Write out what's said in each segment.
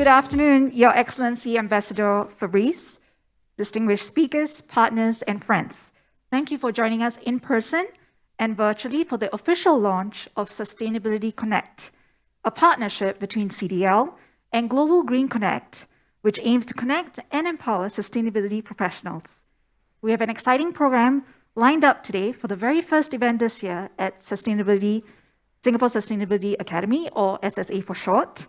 Good afternoon, Your Excellency Ambassador Fabrice, distinguished speakers, partners, and friends. Thank you for joining us in person and virtually for the official launch of Sustainability Connect, a partnership between CDL and Global Green Connect, which aims to connect and empower sustainability professionals. We have an exciting program lined up today for the very first event this year at Singapore Sustainability Academy, or SSA for short.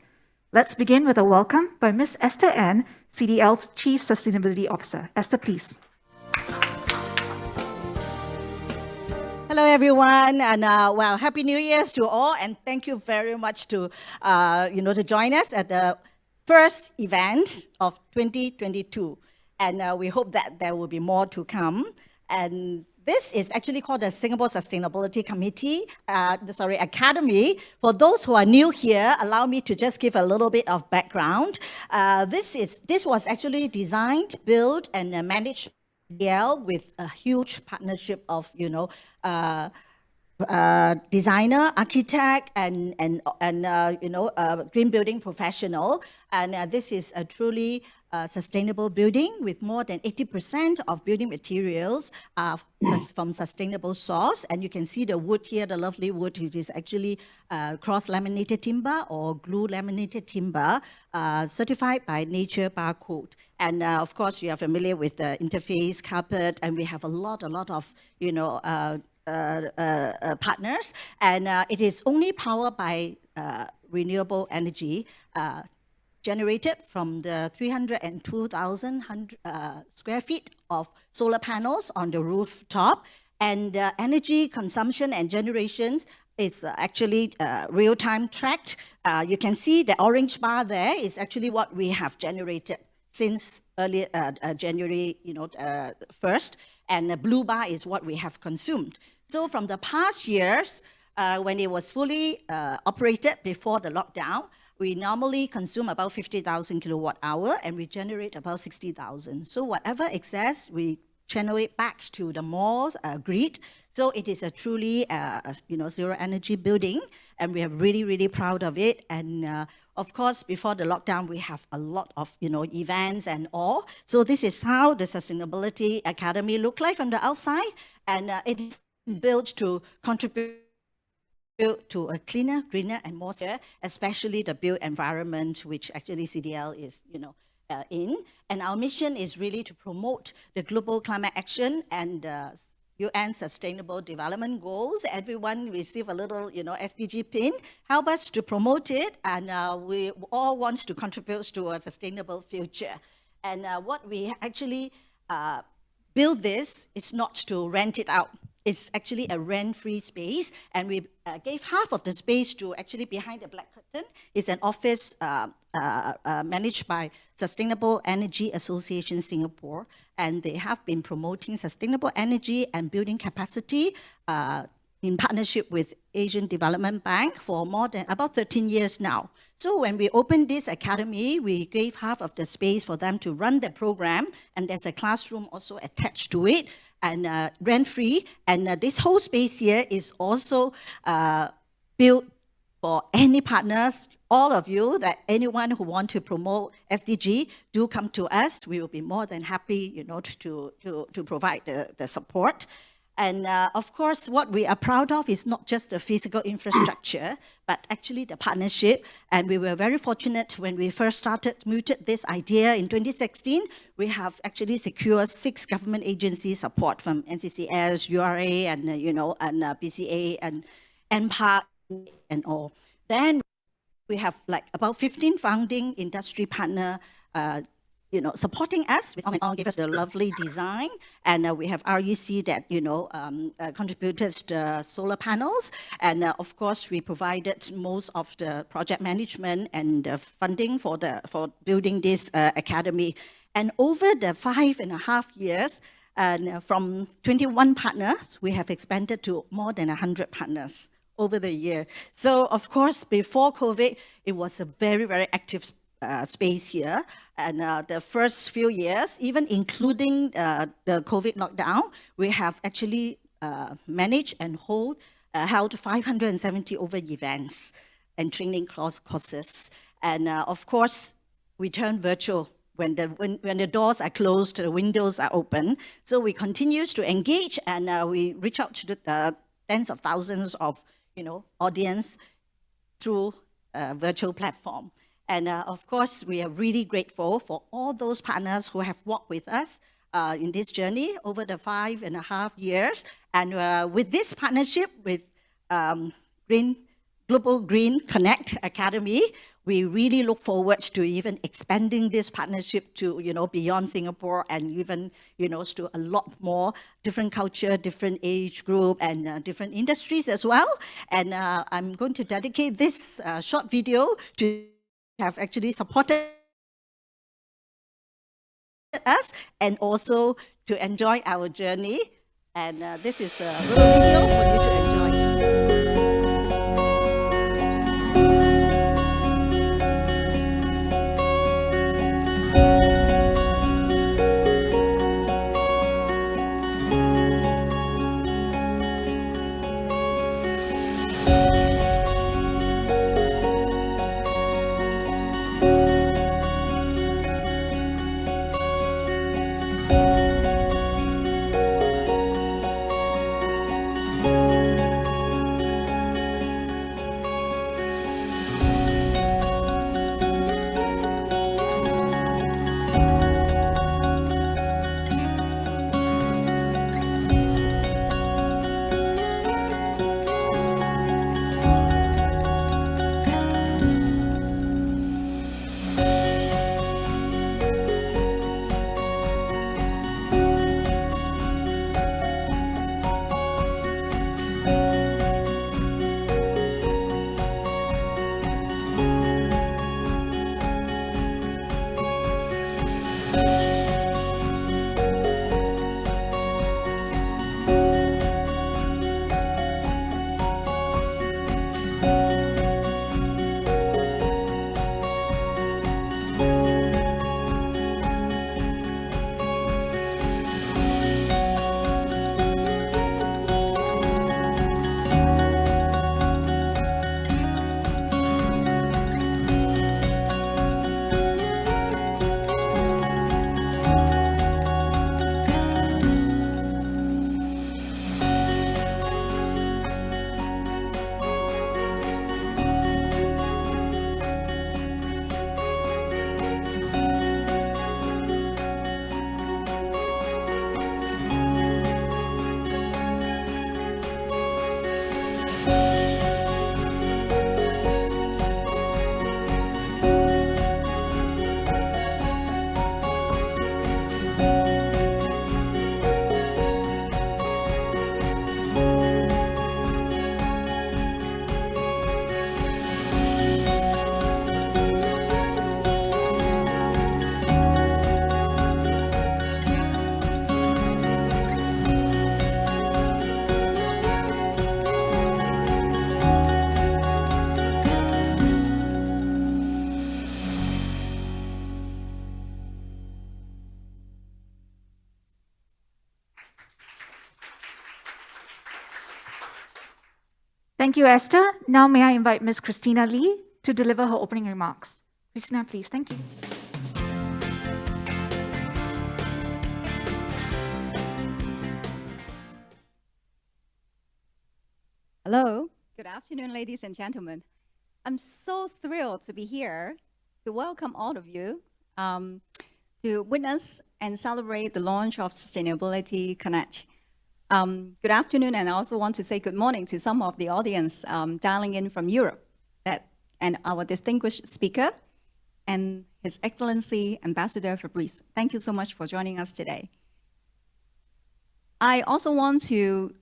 Let's begin with a welcome by Ms. Esther N, CDL's Chief Sustainability Officer. Esther, please. Hello, everyone, and well, Happy New Year's to all, and thank you very much to join us at the first event of 2022. And we hope that there will be more to come. And this is actually called the Singapore Sustainability Academy. For those who are new here, allow me to just give a little bit of background. This was actually designed, built, and managed with a huge partnership of designer, architect, and green building professional. And this is a truly sustainable building with more than 80% of building materials from sustainable source. And you can see the wood here, the lovely wood. It is actually cross-laminated timber or glue-laminated timber, certified by Nature Barcode. And of course, you are familiar with the interface carpet, and we have a lot of partners, and it is only powered by renewable energy generated from the 302,000 square feet of solar panels on the rooftop, and energy consumption and generations is actually real-time tracked. You can see the orange bar there is actually what we have generated since early January 1st, and the blue bar is what we have consumed. So from the past years, when it was fully operated before the lockdown, we normally consume about 50,000 kilowatt hour, and we generate about 60,000. So whatever excess, we channel it back to the mall's grid. So it is a truly zero energy building, and we are really proud of it. And of course, before the lockdown, we have a lot of events and all. So this is how the Sustainability Academy look like from the outside, and it is built to contribute to a cleaner, greener, and more secure, especially the built environment, which actually CDL is in. And our mission is really to promote the global climate action and UN Sustainable Development Goals. Everyone receive a little, SDG pin. Help us to promote it, and we all want to contribute to a sustainable future. And what we actually build this is not to rent it out. It's actually a rent-free space, and we gave half of the space to actually behind the black curtain. It's an office managed by Sustainable Energy Association Singapore, and they have been promoting sustainable energy and building capacity in partnership with Asian Development Bank for more than about 13 years now. So when we opened this academy, we gave half of the space for them to run the program, and there's a classroom also attached to it, and rent-free. And this whole space here is also built for any partners, all of you, that anyone who want to promote SDG, do come to us. We will be more than happy, to provide the support. And of course, what we are proud of is not just the physical infrastructure, but actually the partnership. And we were very fortunate when we first mooted this idea in 2016. We have actually secured 6 government agency support from NCCS, URA, and BCA, and NPARC, and all. Then we have like about 15 founding industry partner supporting us with all give us the lovely design. And we have REC that, contributed the solar panels. And of course, we provided most of the project management and the funding for building this academy. And over the 5.5 years, and from 21 partners, we have expanded to more than 100 partners over the year. So of course, before COVID, it was a very active space here. And the first few years, even including the COVID lockdown, we have actually managed and held 570 over events and training courses. And of course, we turn virtual. When the doors are closed, the windows are open. So we continue to engage, and we reach out to the tens of thousands of audience through a virtual platform. And of course, we are really grateful for all those partners who have walked with us in this journey over the 5.5 years. And with this partnership with Global Green Connect Academy, we really look forward to even expanding this partnership to, beyond Singapore, and even, to a lot more different culture, different age group, and different industries as well. And I'm going to dedicate this short video to have actually supported us and also to enjoy our journey. And this is a little video for you to enjoy. Thank you, Esther. Now may I invite Ms. Christina Lee to deliver her opening remarks. Christina, please. Thank you. Hello. Good afternoon, ladies and gentlemen. I'm so thrilled to be here to welcome all of you to witness and celebrate the launch of Sustainability Connect. Good afternoon, and I also want to say good morning to some of the audience dialing in from Europe, and our distinguished speaker, and His Excellency Ambassador Fabrice. Thank you so much for joining us today. I also want to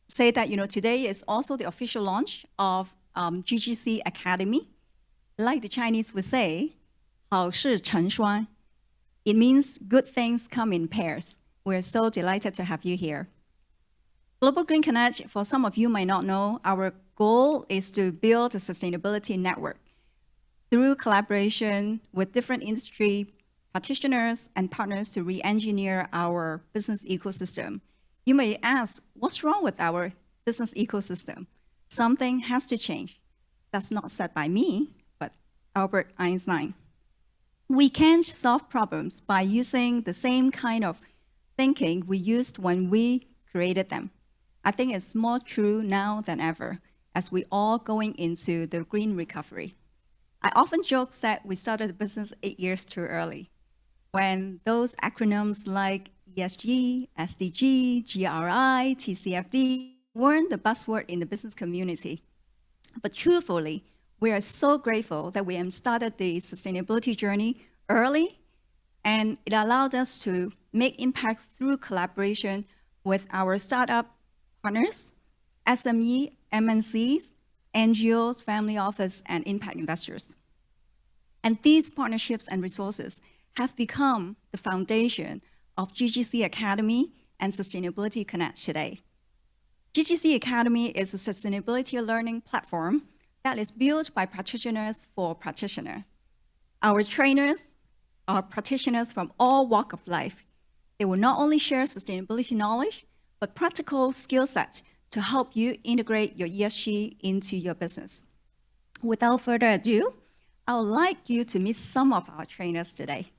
say that today is also the official launch of GGC Academy. Like the Chinese would say, 好事成双. It means good things come in pairs. We're so delighted to have you here. Global Green Connect, for some of you might not know, our goal is to build a sustainability network through collaboration with different industry practitioners and partners to re-engineer our business ecosystem. You may ask, what's wrong with our business ecosystem? Something has to change. That's not said by me, but Albert Einstein. We can't solve problems by using the same kind of thinking we used when we created them. I think it's more true now than ever as we all going into the green recovery. I often joke that we started the business 8 years too early, when those acronyms like ESG, SDG, GRI, TCFD weren't the buzzword in the business community. But truthfully, we are so grateful that we started the sustainability journey early, and it allowed us to make impacts through collaboration with our startup partners, SME, MNCs, NGOs, family office, and impact investors. And these partnerships and resources have become the foundation of GGC Academy and Sustainability Connect today. GGC Academy is a sustainability learning platform that is built by practitioners for practitioners. Our trainers are practitioners from all walks of life. They will not only share sustainability knowledge, but practical skill sets to help you integrate your ESG into your business. Without further ado, I would like you to meet some of our trainers today.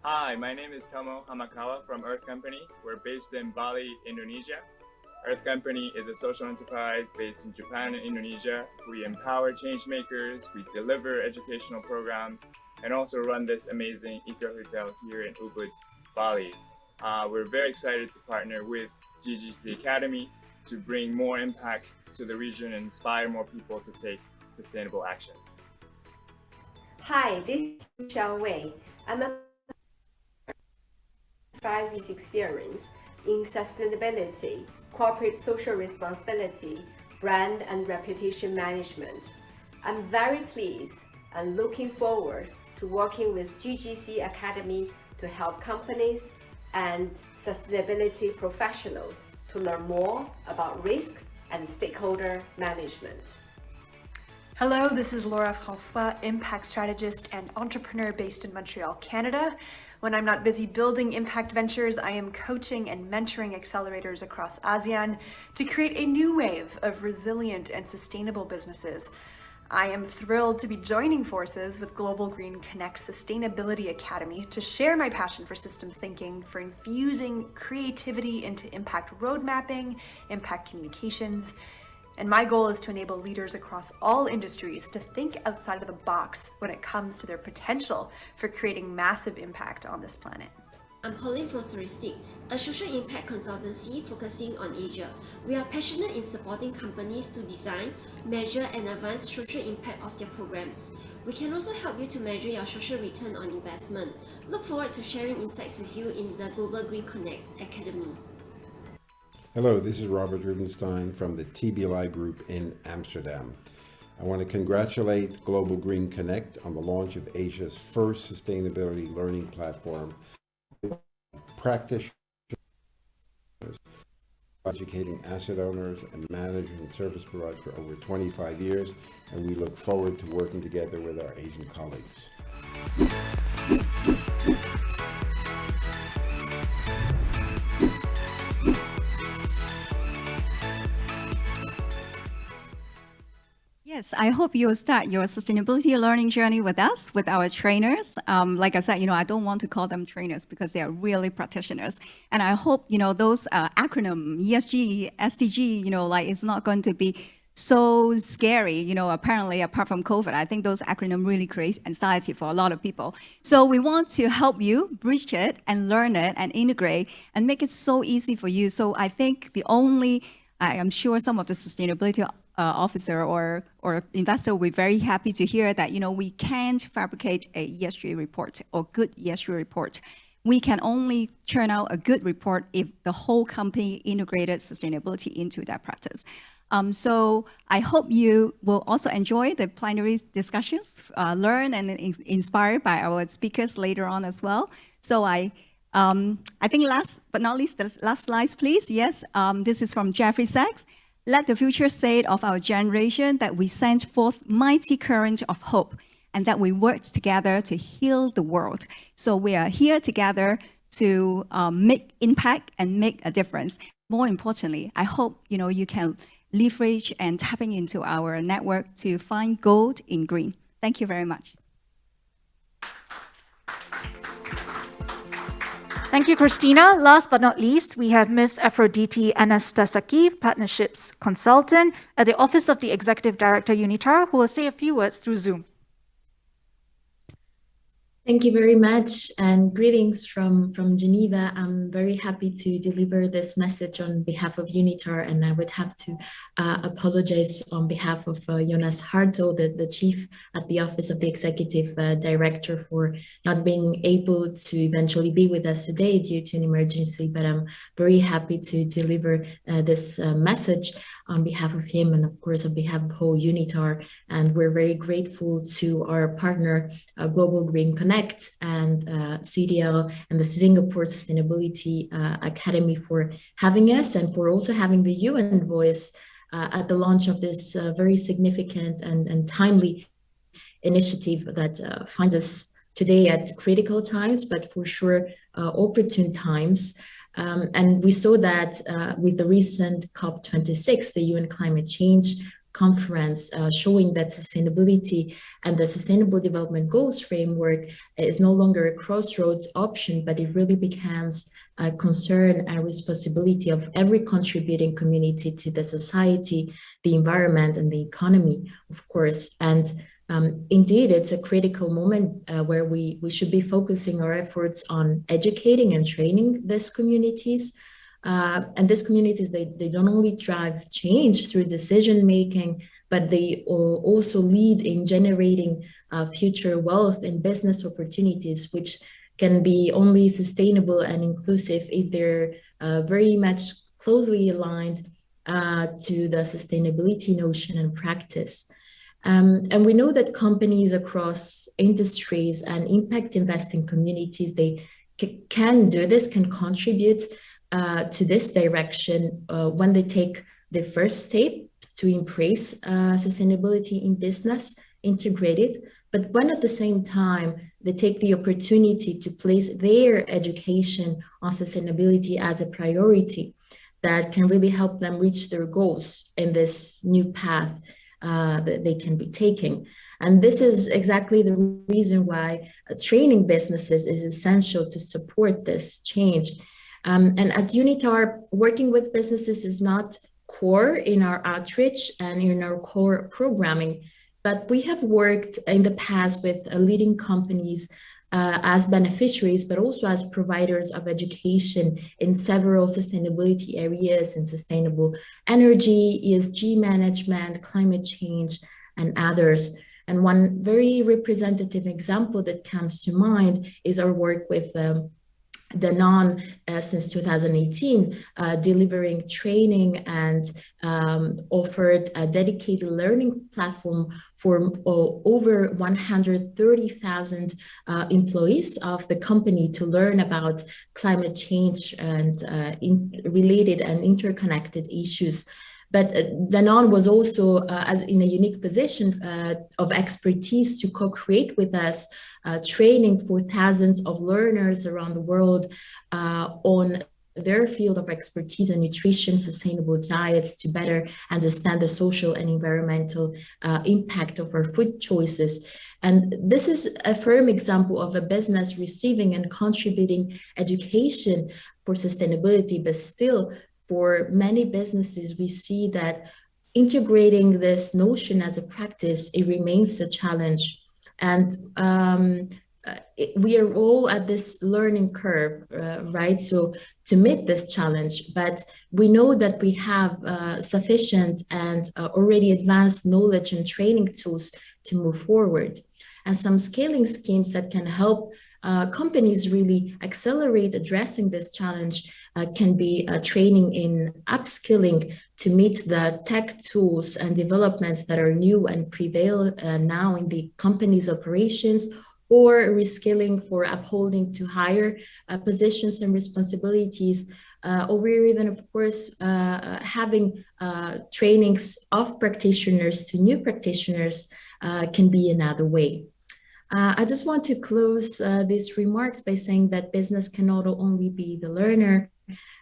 Hi, my name is Tomo Hamakawa from Earth Company. We're based in Bali, Indonesia. Earth Company is a social enterprise based in Japan and Indonesia. We empower change makers, we deliver educational programs, and also run this amazing eco-hotel here in Ubud, Bali. We're very excited to partner with GGC Academy to bring more impact to the region and inspire more people to take sustainable action. Hi, this is Michelle Wei. I'm a 5 years experience in sustainability, corporate social responsibility, brand and reputation management. I'm very pleased and looking forward to working with GGC Academy to help companies and sustainability professionals to learn more about risk and stakeholder management. Hello, this is Laura François, impact strategist and entrepreneur based in Montreal, Canada. When I'm not busy building impact ventures, I am coaching and mentoring accelerators across ASEAN to create a new wave of resilient and sustainable businesses. I am thrilled to be joining forces with Global Green Connect Sustainability Academy to share my passion for systems thinking, for infusing creativity into impact road mapping, impact communications. And my goal is to enable leaders across all industries to think outside of the box when it comes to their potential for creating massive impact on this planet. I'm Pauline from Suristic, a social impact consultancy focusing on Asia. We are passionate in supporting companies to design, measure, and advance social impact of their programs. We can also help you to measure your social return on investment. Look forward to sharing insights with you in the Global Green Connect Academy. Hello, this is Robert Rubenstein from the TBLI Group in Amsterdam. I want to congratulate Global Green Connect on the launch of Asia's first sustainability learning platform. Practitioners educating asset owners and management service providers for over 25 years, and we look forward to working together with our Asian colleagues. Yes, I hope you'll start your sustainability learning journey with us, with our trainers. Like I said, I don't want to call them trainers because they are really practitioners. And I hope, those acronym, ESG, SDG, it's not going to be so scary, apparently, apart from COVID. I think those acronyms really create anxiety for a lot of people. So we want to help you bridge it and learn it and integrate and make it so easy for you. So I think I am sure some of the sustainability officer or investor will be very happy to hear that, we can't fabricate a ESG report or good ESG report. We can only churn out a good report if the whole company integrated sustainability into that practice. So I hope you will also enjoy the plenary discussions, learn and inspired by our speakers later on as well. So I think last but not least, the last slides, please. Yes, this is from Jeffrey Sachs. Let the future say of our generation that we send forth mighty current of hope and that we work together to heal the world. So we are here together to make impact and make a difference. More importantly, I hope you can leverage and tapping into our network to find gold in green. Thank you very much. Thank you, Christina. Last but not least, we have Ms. Aphrodite Anastasaki, Partnerships Consultant at the Office of the Executive Director, UNITAR, who will say a few words through Zoom. Thank you very much, and greetings from Geneva. I'm very happy to deliver this message on behalf of UNITAR, and I would have to apologize on behalf of Jonas Hartl, the chief at the Office of the Executive Director, for not being able to eventually be with us today due to an emergency, but I'm very happy to deliver this message on behalf of him and of course on behalf of whole UNITAR, and we're very grateful to our partner Global Green Connect and CDL and the Singapore Sustainability Academy for having us, and for also having the UN voice at the launch of this very significant and timely initiative that finds us today at critical times, but for sure opportune times. And we saw that with the recent COP26, the UN Climate Change Conference, showing that sustainability and the Sustainable Development Goals framework is no longer a crossroads option, but it really becomes a concern and responsibility of every contributing community to the society, the environment, and the economy, of course. And indeed, it's a critical moment where we should be focusing our efforts on educating and training these communities. And these communities, they don't only drive change through decision making, but they also lead in generating future wealth and business opportunities, which can be only sustainable and inclusive if they're very much closely aligned to the sustainability notion and practice. And we know that companies across industries and impact investing communities, they can do this, can contribute to this direction when they take the first step to embrace sustainability in business, integrated, but when at the same time they take the opportunity to place their education on sustainability as a priority that can really help them reach their goals in this new path that they can be taking. And this is exactly the reason why training businesses is essential to support this change. And at UNITAR, working with businesses is not core in our outreach and in our core programming, but we have worked in the past with leading companies as beneficiaries, but also as providers of education in several sustainability areas, in sustainable energy, ESG management, climate change, and others. And one very representative example that comes to mind is our work with Danone since 2018, delivering training and offered a dedicated learning platform for over 130,000 employees of the company to learn about climate change and related and interconnected issues. But Danone was also as in a unique position of expertise to co-create with us training for thousands of learners around the world on their field of expertise in nutrition, sustainable diets, to better understand the social and environmental impact of our food choices. And this is a firm example of a business receiving and contributing education for sustainability, but still, for many businesses, we see that integrating this notion as a practice, it remains a challenge. And we are all at this learning curve, right? So to meet this challenge, but we know that we have sufficient and already advanced knowledge and training tools to move forward. And some scaling schemes that can help companies really accelerate addressing this challenge can be training in upskilling to meet the tech tools and developments that are new and prevail now in the company's operations, or reskilling for upholding to higher positions and responsibilities, or even, of course, having trainings of practitioners to new practitioners can be another way. I just want to close these remarks by saying that business can not only be the learner,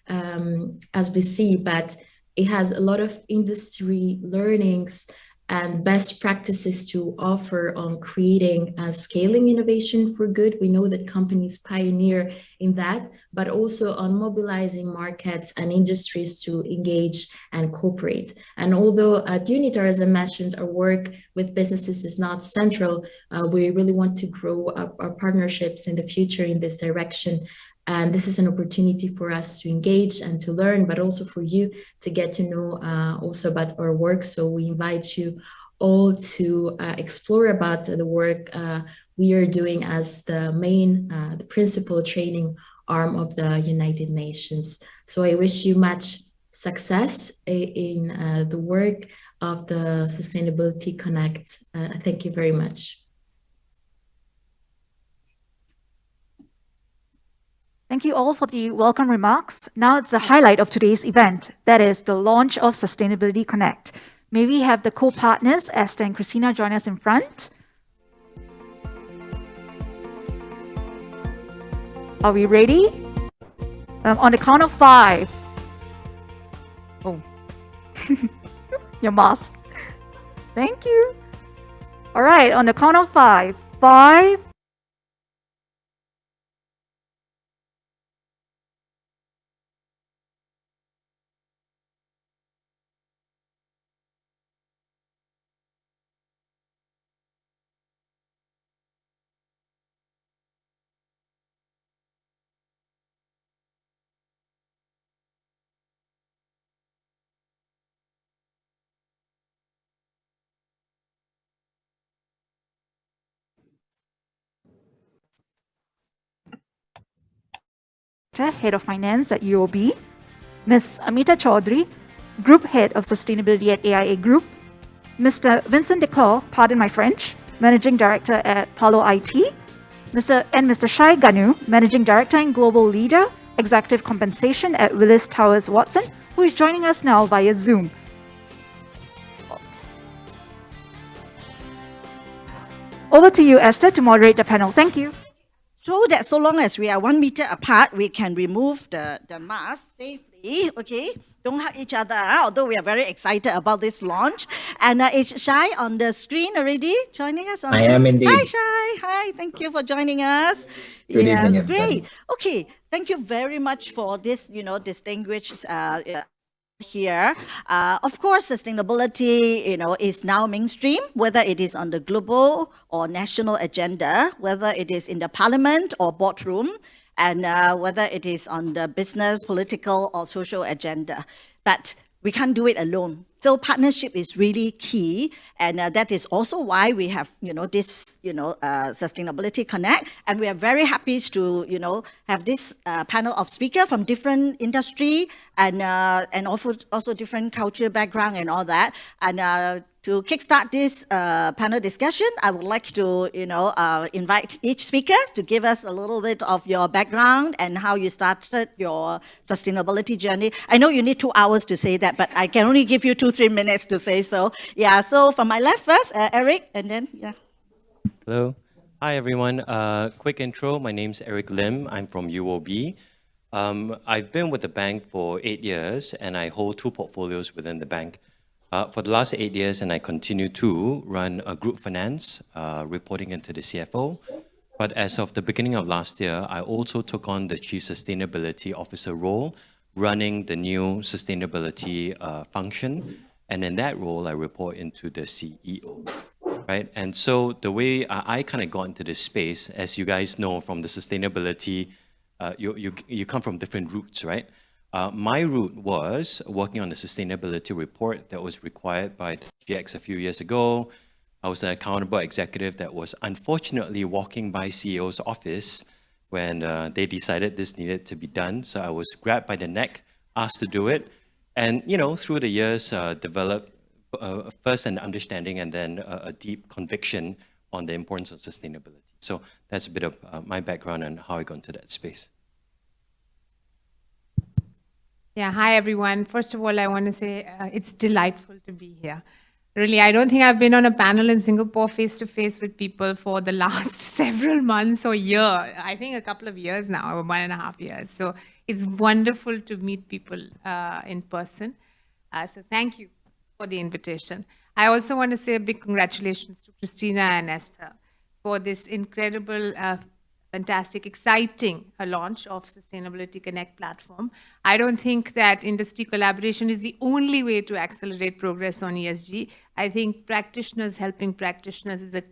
as we see, but it has a lot of industry learnings and best practices to offer on creating scaling innovation for good. We know that companies pioneer in that, but also on mobilizing markets and industries to engage and cooperate. And although at Unitar, as I mentioned, our work with businesses is not central, we really want to grow our partnerships in the future in this direction. And this is an opportunity for us to engage and to learn, but also for you to get to know also about our work. So we invite you all to explore about the work we are doing as the main, the principal training arm of the United Nations. So I wish you much success in the work of the Sustainability Connect. Thank you very much. Thank you all for the welcome remarks. Now it's the highlight of today's event, that is the launch of Sustainability Connect. May we have the co-partners, Esther and Christina, join us in front? Are we ready? On the count of 5. Oh, your mask. Thank you. All right, on the count of 5. 5. Head of Finance at UOB, Ms. Amita Chaudhry, Group Head of Sustainability at AIA Group, Mr. Vincent Desclaux, pardon my French, Managing Director at PALO IT, Mr. Shai Ganu, Managing Director and Global Leader, Executive Compensation at Willis Towers Watson, who is joining us now via Zoom. Over to you, Esther, to moderate the panel. Thank you. So that so long as we are 1 meter apart, we can remove the mask safely, okay? Don't hug each other, although we are very excited about this launch. And is Shai on the screen already, joining us? I am indeed. Hi, Shai. Hi, thank you for joining us. Good evening, everybody. Great. Okay, thank you very much for this, distinguished here. Of course, sustainability, is now mainstream, whether it is on the global or national agenda, whether it is in the parliament or boardroom, and whether it is on the business, political, or social agenda. But we can't do it alone. So partnership is really key, and that is also why we have, this, Sustainability Connect, and we are very happy to, have this panel of speakers from different industry and also different culture background and all that. And to kickstart this panel discussion, I would like to, invite each speaker to give us a little bit of your background and how you started your sustainability journey. I know you need 2 hours to say that, but I can only give you 2-3 minutes to say so. Yeah, so from my left first, Eric, and then, yeah. Hello. Hi, everyone. Quick intro. My name's Eric Lim. I'm from UOB. I've been with the bank for 8 years, and I hold 2 portfolios within the bank. For the last 8 years, and I continue to run a group finance, reporting into the CFO. But as of the beginning of last year, I also took on the Chief Sustainability Officer role, running the new sustainability function. And in that role, I report into the CEO, right? And so the way I kind of got into this space, as you guys know from the sustainability, you come from different routes, right? My route was working on the sustainability report that was required by the GX a few years ago. I was an accountable executive that was unfortunately walking by CEO's office when they decided this needed to be done. So I was grabbed by the neck, asked to do it. And, through the years, developed first an understanding and then a deep conviction on the importance of sustainability. So that's a bit of my background and how I got into that space. Yeah, hi everyone. First of all, I want to say it's delightful to be here. Really, I don't think I've been on a panel in Singapore face to face with people for the last several months or year. I think a couple of years now, or 1.5 years. So it's wonderful to meet people in person. So thank you for the invitation. I also want to say a big congratulations to Christina and Esther for this incredible, fantastic, exciting launch of Sustainability Connect platform. I don't think that industry collaboration is the only way to accelerate progress on ESG. I think practitioners helping practitioners is a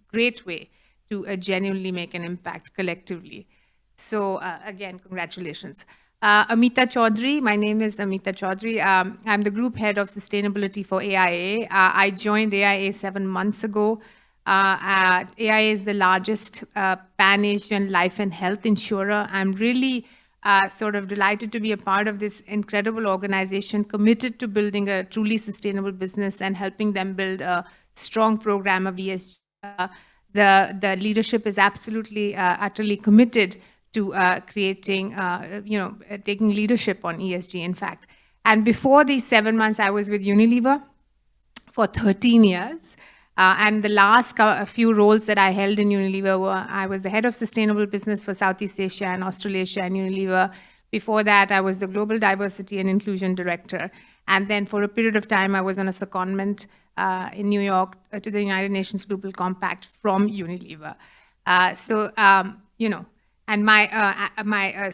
great way to genuinely make an impact collectively. So again, congratulations. Amita Chaudhry, my name is Amita Chaudhry. I'm the group head of sustainability for AIA. I joined AIA 7 months ago. AIA is the largest pan-Asian life and health insurer. I'm really sort of delighted to be a part of this incredible organization committed to building a truly sustainable business and helping them build a strong program of ESG. The leadership is absolutely, utterly committed to creating, taking leadership on ESG, in fact. And before these 7 months, I was with Unilever for 13 years. And the last few roles that I held in Unilever were, I was the head of sustainable business for Southeast Asia and Australasia and Unilever. Before that, I was the global diversity and inclusion director. And then for a period of time, I was on a secondment in New York to the United Nations Global Compact from Unilever. And my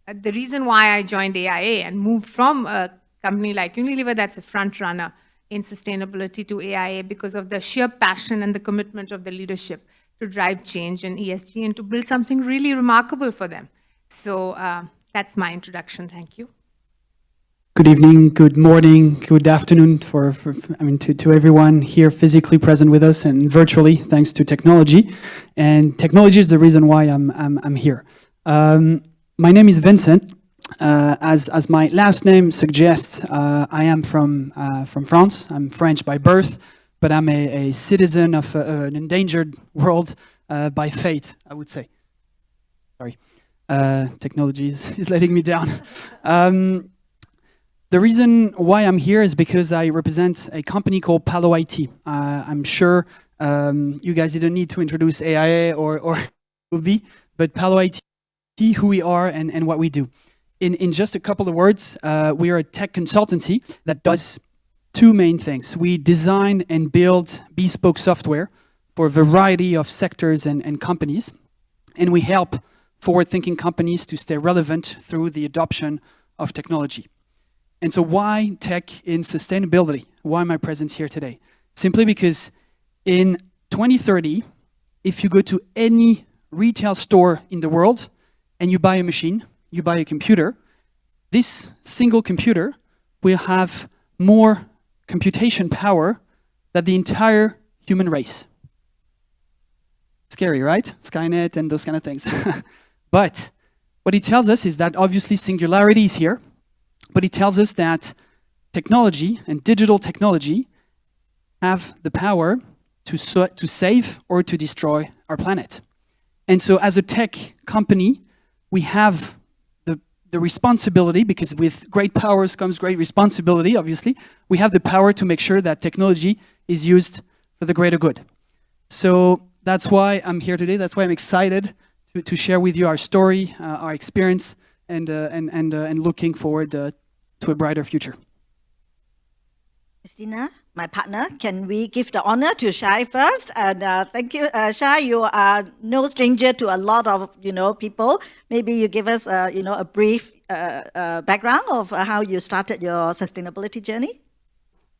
the reason why I joined AIA and moved from a company like Unilever that's a front runner in sustainability to AIA because of the sheer passion and the commitment of the leadership to drive change in ESG and to build something really remarkable for them. So that's my introduction. Thank you. Good evening, good morning, good afternoon to everyone here physically present with us and virtually, thanks to technology. And technology is the reason why I'm here. My name is Vincent. As my last name suggests, I am from France. I'm French by birth, but I'm a citizen of an endangered world by fate, I would say. Sorry, technology is letting me down. The reason why I'm here is because I represent a company called PALO IT. I'm sure you guys didn't need to introduce AIA or UB, but PALO IT, who we are and what we do. In just a couple of words, we are a tech consultancy that does two main things. We design and build bespoke software for a variety of sectors and companies, and we help forward-thinking companies to stay relevant through the adoption of technology. And so why tech in sustainability? Why am I present here today? Simply because in 2030, if you go to any retail store in the world and you buy a machine, you buy a computer, this single computer will have more computation power than the entire human race. Scary, right? Skynet and those kind of things. But what it tells us is that obviously singularity is here, but it tells us that technology and digital technology have the power to save or to destroy our planet. And so as a tech company, we have the responsibility, because with great powers comes great responsibility, obviously, we have the power to make sure that technology is used for the greater good. So that's why I'm here today. That's why I'm excited to share with you our story, our experience, and looking forward to a brighter future. Christina, my partner, can we give the honor to Shai first? And thank you, Shai. You are no stranger to a lot of people. Maybe you give us a brief background of how you started your sustainability journey.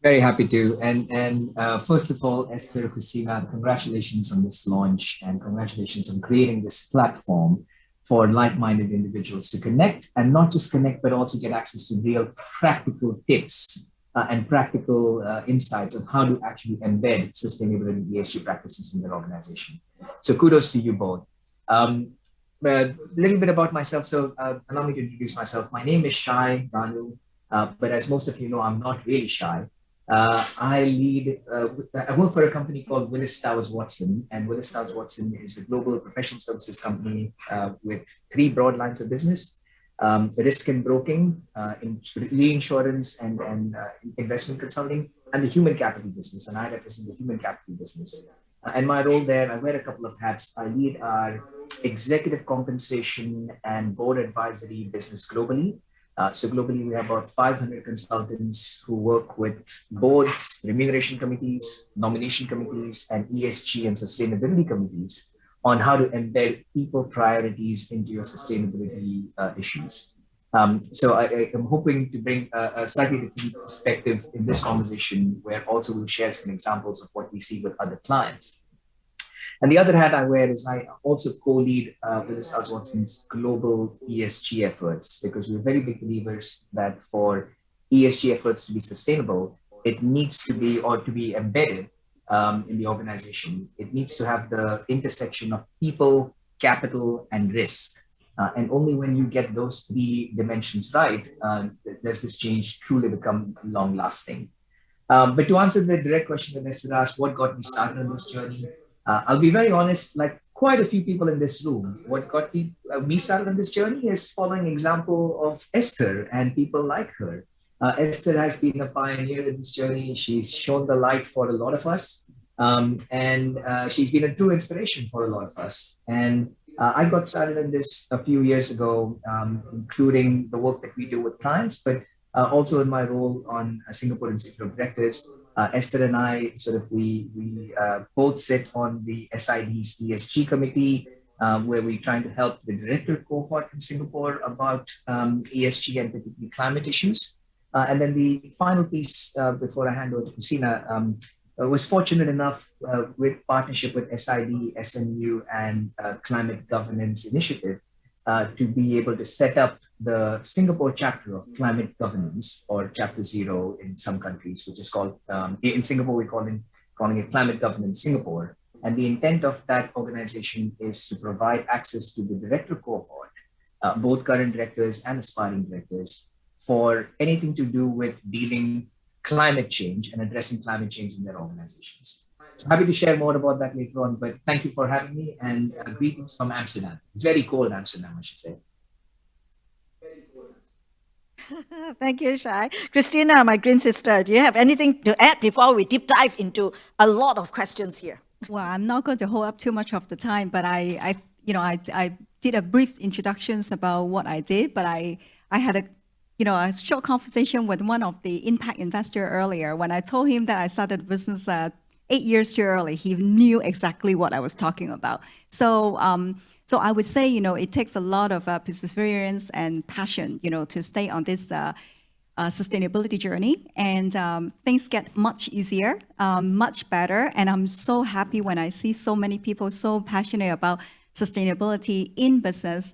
Very happy to. And first of all, Esther, Christina, congratulations on this launch and congratulations on creating this platform for like-minded individuals to connect, and not just connect, but also get access to real practical tips and practical insights on how to actually embed sustainability ESG practices in their organization. So kudos to you both. A little bit about myself. So allow me to introduce myself. My name is Shai Ganu, but as most of you know, I'm not really shy. I work for a company called Willis Towers Watson, and Willis Towers Watson is a global professional services company with 3 broad lines of business: risk and broking, reinsurance, and investment consulting, and the human capital business, and I represent the human capital business. And my role there, I wear a couple of hats. I lead our executive compensation and board advisory business globally. So globally, we have about 500 consultants who work with boards, remuneration committees, nomination committees, and ESG and sustainability committees on how to embed people priorities into your sustainability issues. So I am hoping to bring a slightly different perspective in this conversation, where also we'll share some examples of what we see with other clients. And the other hat I wear is I also co-lead Willis Watson's global ESG efforts, because we're very big believers that for ESG efforts to be sustainable, it needs to be, or to be embedded in the organization, it needs to have the intersection of people, capital, and risk. And only when you get those three dimensions right, does this change truly become long-lasting. But to answer the direct question that Esther asked, what got me started on this journey? I'll be very honest, like quite a few people in this room, what got me started on this journey is following example of Esther and people like her. Esther has been a pioneer in this journey. She's shown the light for a lot of us. And she's been a true inspiration for a lot of us. And I got started in this a few years ago, including the work that we do with clients, but also in my role on Singapore Institute of Directors. Esther and I we both sit on the SID's ESG committee, where we're trying to help the director cohort in Singapore about ESG and particularly climate issues. And then the final piece before I hand over to Christina, was fortunate enough with partnership with SID, SMU, and Climate Governance Initiative to be able to set up the Singapore chapter of climate governance, or Chapter 0 in some countries, which is called, in Singapore, we're calling it Climate Governance Singapore. And the intent of that organization is to provide access to the director cohort, both current directors and aspiring directors, for anything to do with dealing climate change and addressing climate change in their organizations. So happy to share more about that later on, but thank you for having me, and greetings from Amsterdam. Very cold Amsterdam, I should say. Thank you, Shai. Christina, my green sister, do you have anything to add before we deep dive into a lot of questions here? Well, I'm not going to hold up too much of the time, but I did a brief introductions about what I did, but I had a short conversation with one of the impact investor earlier. When I told him that I started business 8 years too early, he knew exactly what I was talking about. So I would say, it takes a lot of perseverance and passion, to stay on this sustainability journey, and things get much easier, much better. And I'm so happy when I see so many people so passionate about sustainability in business.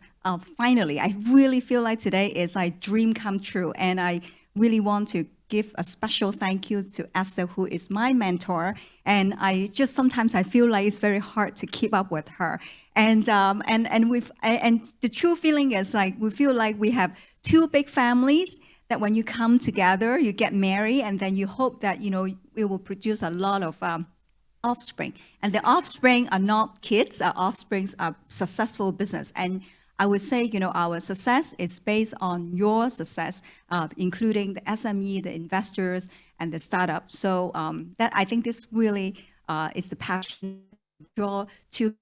Finally, I really feel like today is a dream come true, and I really want to give a special thank you to Esther, who is my mentor. And sometimes I feel like it's very hard to keep up with her. And the true feeling is like we feel like we have two big families that when you come together, you get married, and then you hope that it will produce a lot of offspring. And the offspring are not kids; our offsprings are successful business. And I would say, our success is based on your success, including the SME, the investors, and the startup. So that I think this really is the passion draw to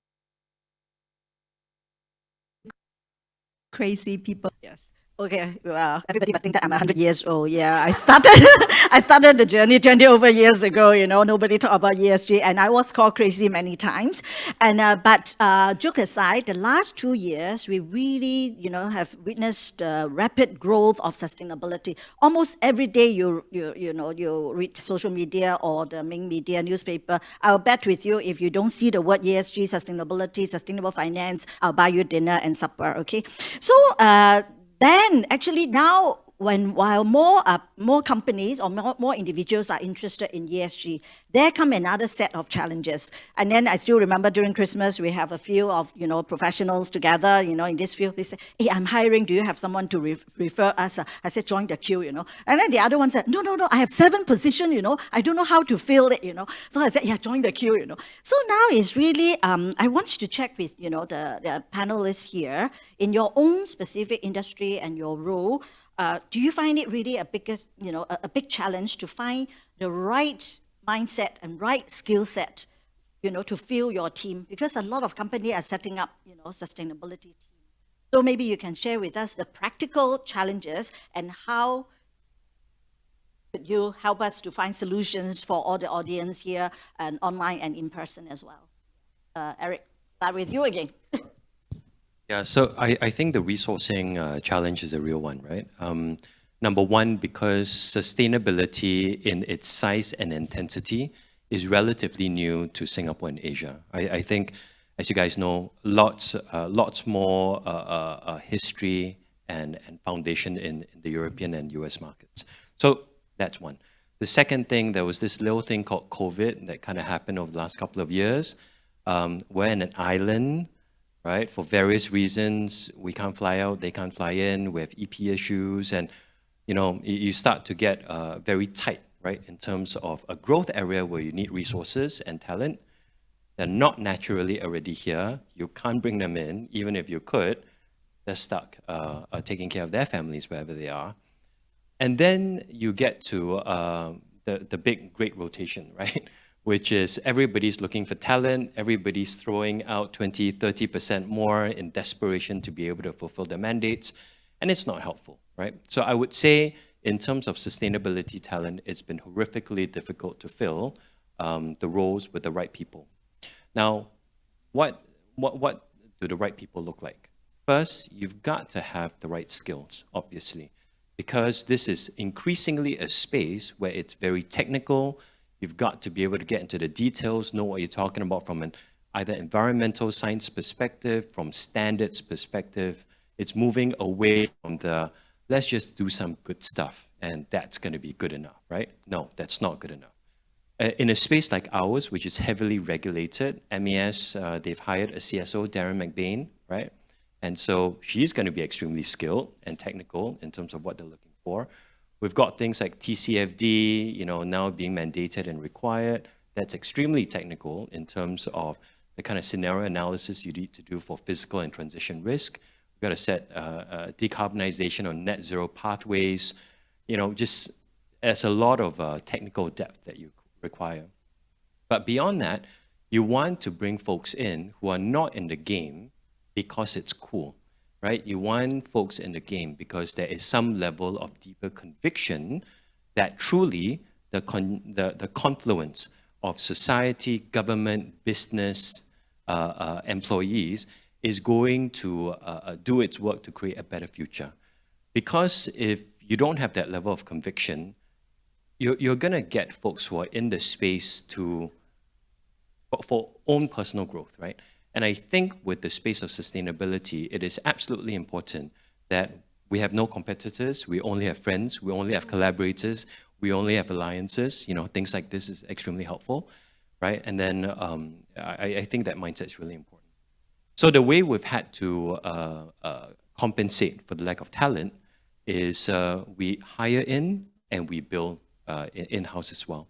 crazy people. Yes. Okay, well, everybody must think that I'm 100 years old. Yeah, I started the journey 20 over years ago. Nobody talked about ESG, and I was called crazy many times. And but joke aside, the last 2 years we really, have witnessed the rapid growth of sustainability. Almost every day you read social media or the main media, newspaper. I'll bet with you, if you don't see the word ESG, sustainability, sustainable finance, I'll buy you dinner and supper. Okay, so. Then actually now, while more companies or more individuals are interested in ESG, there come another set of challenges. And then I still remember during Christmas, we have a few of professionals together, in this field. They say, "Hey, I'm hiring. Do you have someone to refer us?" I said, "Join the queue." And then the other one said, "No, I have 7 positions. I don't know how to fill it." So I said, "Yeah, join the queue." So now it's really I want you to check with the panelists here in your own specific industry and your role. Do you find it really a big challenge to find the right mindset and right skill set, to fill your team? Because a lot of companies are setting up, sustainability teams. So maybe you can share with us the practical challenges and how could you help us to find solutions for all the audience here and online and in person as well? Eric, start with you again. Yeah, so I think the resourcing challenge is a real one, right? Number one, because sustainability in its size and intensity is relatively new to Singapore and Asia. I think, as you guys know, lots more history and foundation in the European and US markets. So that's one. The second thing, there was this little thing called COVID that kind of happened over the last couple of years. We're in an island, right? For various reasons, we can't fly out, they can't fly in, we have EP issues, and you start to get very tight, right? In terms of a growth area where you need resources and talent. They're not naturally already here. You can't bring them in, even if you could. They're stuck taking care of their families wherever they are. And then you get to the big great rotation, right? Which is everybody's looking for talent, everybody's throwing out 20, 30% more in desperation to be able to fulfill their mandates, and it's not helpful, right? So I would say in terms of sustainability talent, it's been horrifically difficult to fill the roles with the right people. Now, what do the right people look like? First, you've got to have the right skills, obviously, because this is increasingly a space where it's very technical. You've got to be able to get into the details, know what you're talking about from an either environmental science perspective, from standards perspective. It's moving away from the, let's just do some good stuff and that's going to be good enough, right? No, that's not good enough. In a space like ours, which is heavily regulated, MES, they've hired a CSO, Darren McBain, right? And so she's going to be extremely skilled and technical in terms of what they're looking for. We've got things like TCFD, now being mandated and required. That's extremely technical in terms of the kind of scenario analysis you need to do for physical and transition risk. We've got to set decarbonization on net zero pathways. Just there's a lot of technical depth that you require. But beyond that, you want to bring folks in who are not in the game because it's cool. Right? You want folks in the game because there is some level of deeper conviction that truly the confluence of society, government, business, employees is going to do its work to create a better future. Because if you don't have that level of conviction, you're going to get folks who are in the space for own personal growth, right? And I think with the space of sustainability, it is absolutely important that we have no competitors, we only have friends, we only have collaborators, we only have alliances. Things like this is extremely helpful, right? And then I think that mindset is really important. So the way we've had to compensate for the lack of talent is we hire in and we build in-house as well.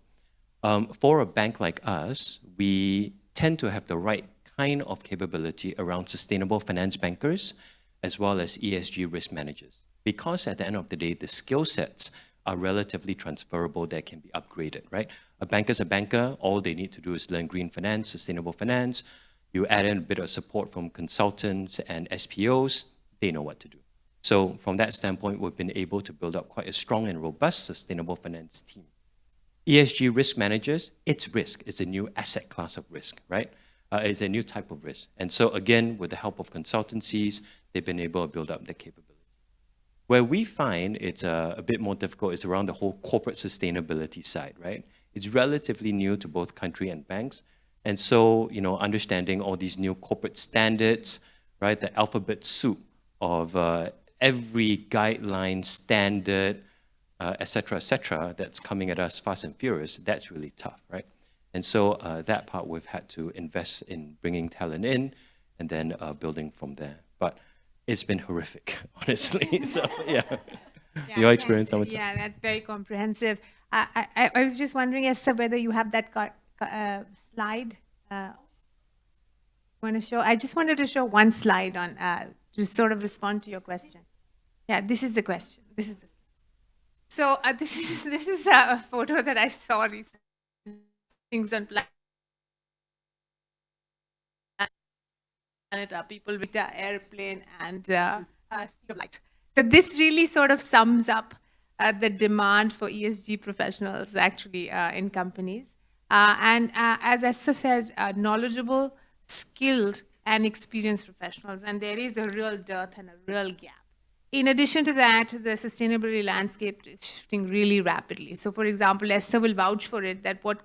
For a bank like us, we tend to have the right kind of capability around sustainable finance bankers as well as ESG risk managers. Because at the end of the day, the skill sets are relatively transferable that can be upgraded, right? A banker's a banker, all they need to do is learn green finance, sustainable finance. You add in a bit of support from consultants and SPOs, they know what to do. So from that standpoint, we've been able to build up quite a strong and robust sustainable finance team. ESG risk managers, it's risk. It's a new asset class of risk, right? It's a new type of risk. And so again, with the help of consultancies, they've been able to build up the capability. Where we find it's a bit more difficult is around the whole corporate sustainability side, right? It's relatively new to both country and banks. And so, understanding all these new corporate standards, right? The alphabet soup of every guideline, standard, et cetera, that's coming at us fast and furious, that's really tough, right? And so that part we've had to invest in bringing talent in and then building from there. But it's been horrific, honestly. So yeah, your experience, Amita? Yeah, that's very comprehensive. I was just wondering, Esther, whether you have that slide. Want to show? I just wanted to show one slide on to sort of respond to your question. Yeah, this is the question. So this is a photo that I saw recently. Things on planet people with the airplane and speed of light. So this really sort of sums up the demand for ESG professionals actually in companies. And as Esther says, knowledgeable, skilled, and experienced professionals. And there is a real dearth and a real gap. In addition to that, the sustainability landscape is shifting really rapidly. So, for example, Esther will vouch for it that what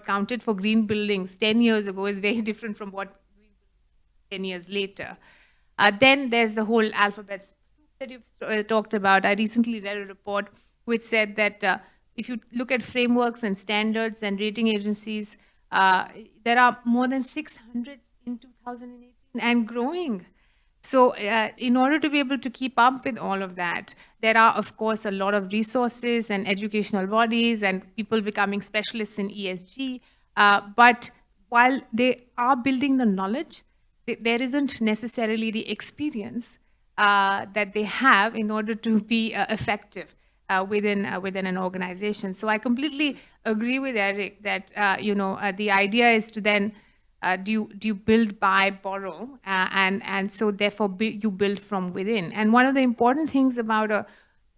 counted for green buildings 10 years ago is very different from what 10 years later. Then there's the whole alphabet soup that you've talked about. I recently read a report which said that if you look at frameworks and standards and rating agencies, there are more than 600 in 2018 and growing. So in order to be able to keep up with all of that, there are, of course, a lot of resources and educational bodies and people becoming specialists in ESG. But while they are building the knowledge, there isn't necessarily the experience that they have in order to be effective within an organization. So I completely agree with Eric that the idea is to then do you build, buy, borrow, and so therefore you build from within. And one of the important things about a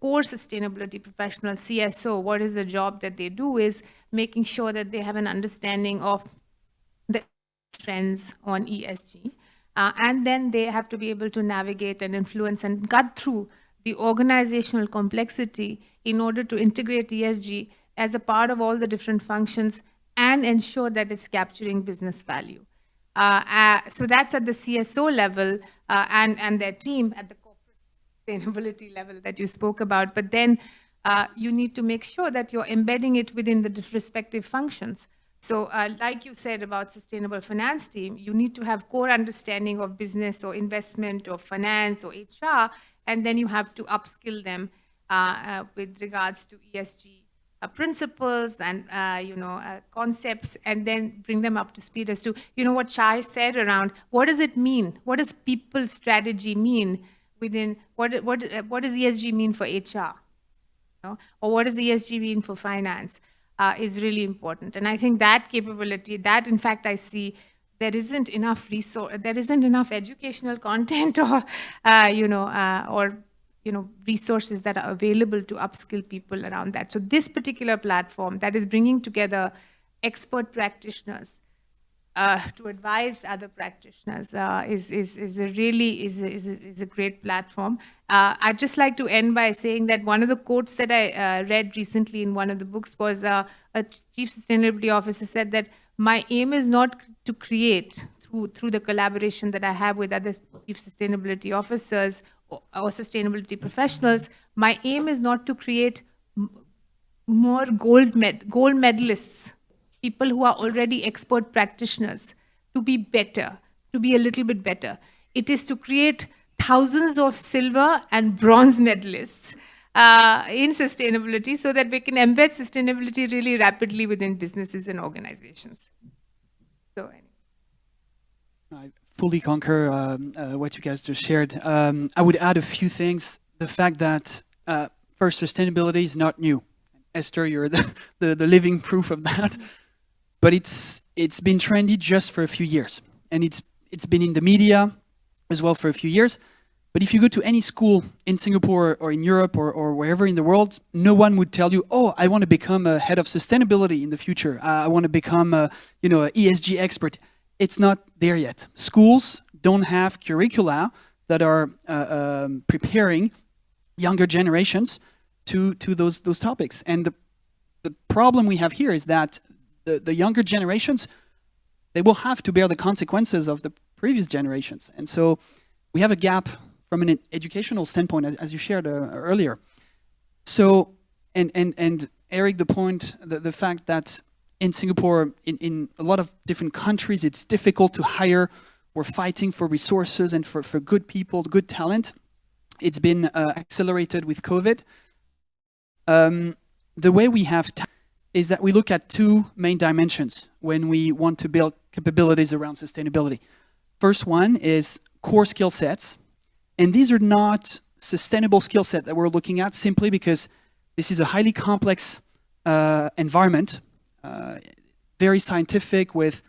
core sustainability professional, CSO, what is the job that they do is making sure that they have an understanding of the trends on ESG. And then they have to be able to navigate and influence and cut through the organizational complexity in order to integrate ESG as a part of all the different functions and ensure that it's capturing business value. So that's at the CSO level and their team at the corporate sustainability level that you spoke about. But then you need to make sure that you're embedding it within the respective functions. So like you said about sustainable finance team, you need to have core understanding of business or investment or finance or HR, and then you have to upskill them with regards to ESG principles and concepts, and then bring them up to speed as to what Shai said around what does it mean? What does people strategy mean within what does ESG mean for HR? Or what does ESG mean for finance? Is really important. And I think that capability, that in fact I see there isn't enough there isn't enough educational content or resources that are available to upskill people around that. So this particular platform that is bringing together expert practitioners to advise other practitioners is a great platform. I'd just like to end by saying that one of the quotes that I read recently in one of the books was a chief sustainability officer said that my aim is not to create through the collaboration that I have with other chief sustainability officers or sustainability professionals. My aim is not to create more gold medalists, people who are already expert practitioners, to be better, to be a little bit better. It is to create thousands of silver and bronze medalists in sustainability so that we can embed sustainability really rapidly within businesses and organizations. So anyway. I fully concur what you guys just shared. I would add a few things. The fact that first, sustainability is not new. Esther, you're the living proof of that. But it's been trendy just for a few years, and it's been in the media as well for a few years. But if you go to any school in Singapore or in Europe or wherever in the world, no one would tell you, "Oh, I want to become a head of sustainability in the future. I want to become a ESG expert." It's not there yet. Schools don't have curricula that are preparing younger generations to those topics, and the problem we have here is that the younger generations, they will have to bear the consequences of the previous generations. And so we have a gap from an educational standpoint, as you shared earlier. So, and Eric, the fact that in Singapore, in a lot of different countries, it's difficult to hire. We're fighting for resources and for good people, good talent. It's been accelerated with COVID. The way we have is that we look at two main dimensions when we want to build capabilities around sustainability. First one is core skill sets. And these are not sustainable skill set that we're looking at, simply because this is a highly complex environment, very scientific, with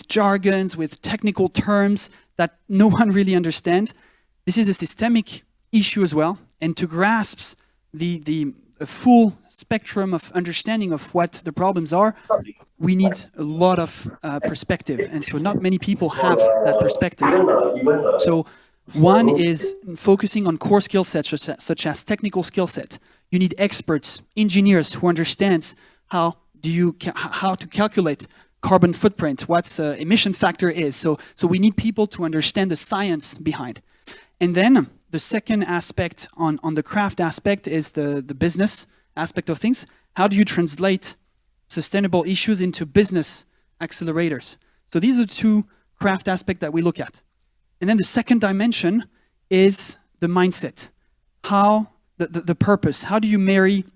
jargons, with technical terms that no one really understands. This is a systemic issue as well, and to grasp the full spectrum of understanding of what the problems are, we need a lot of perspective, and so not many people have that perspective. So one is focusing on core skill sets such as technical skill set. You need experts, engineers who understand how to calculate carbon footprint, what emission factor is. So we need people to understand the science behind. And then the second aspect on the craft aspect is the business aspect of things. How do you translate sustainable issues into business accelerators? So these are the two craft aspects that we look at. And then the second dimension is the mindset. How the purpose. How do you marry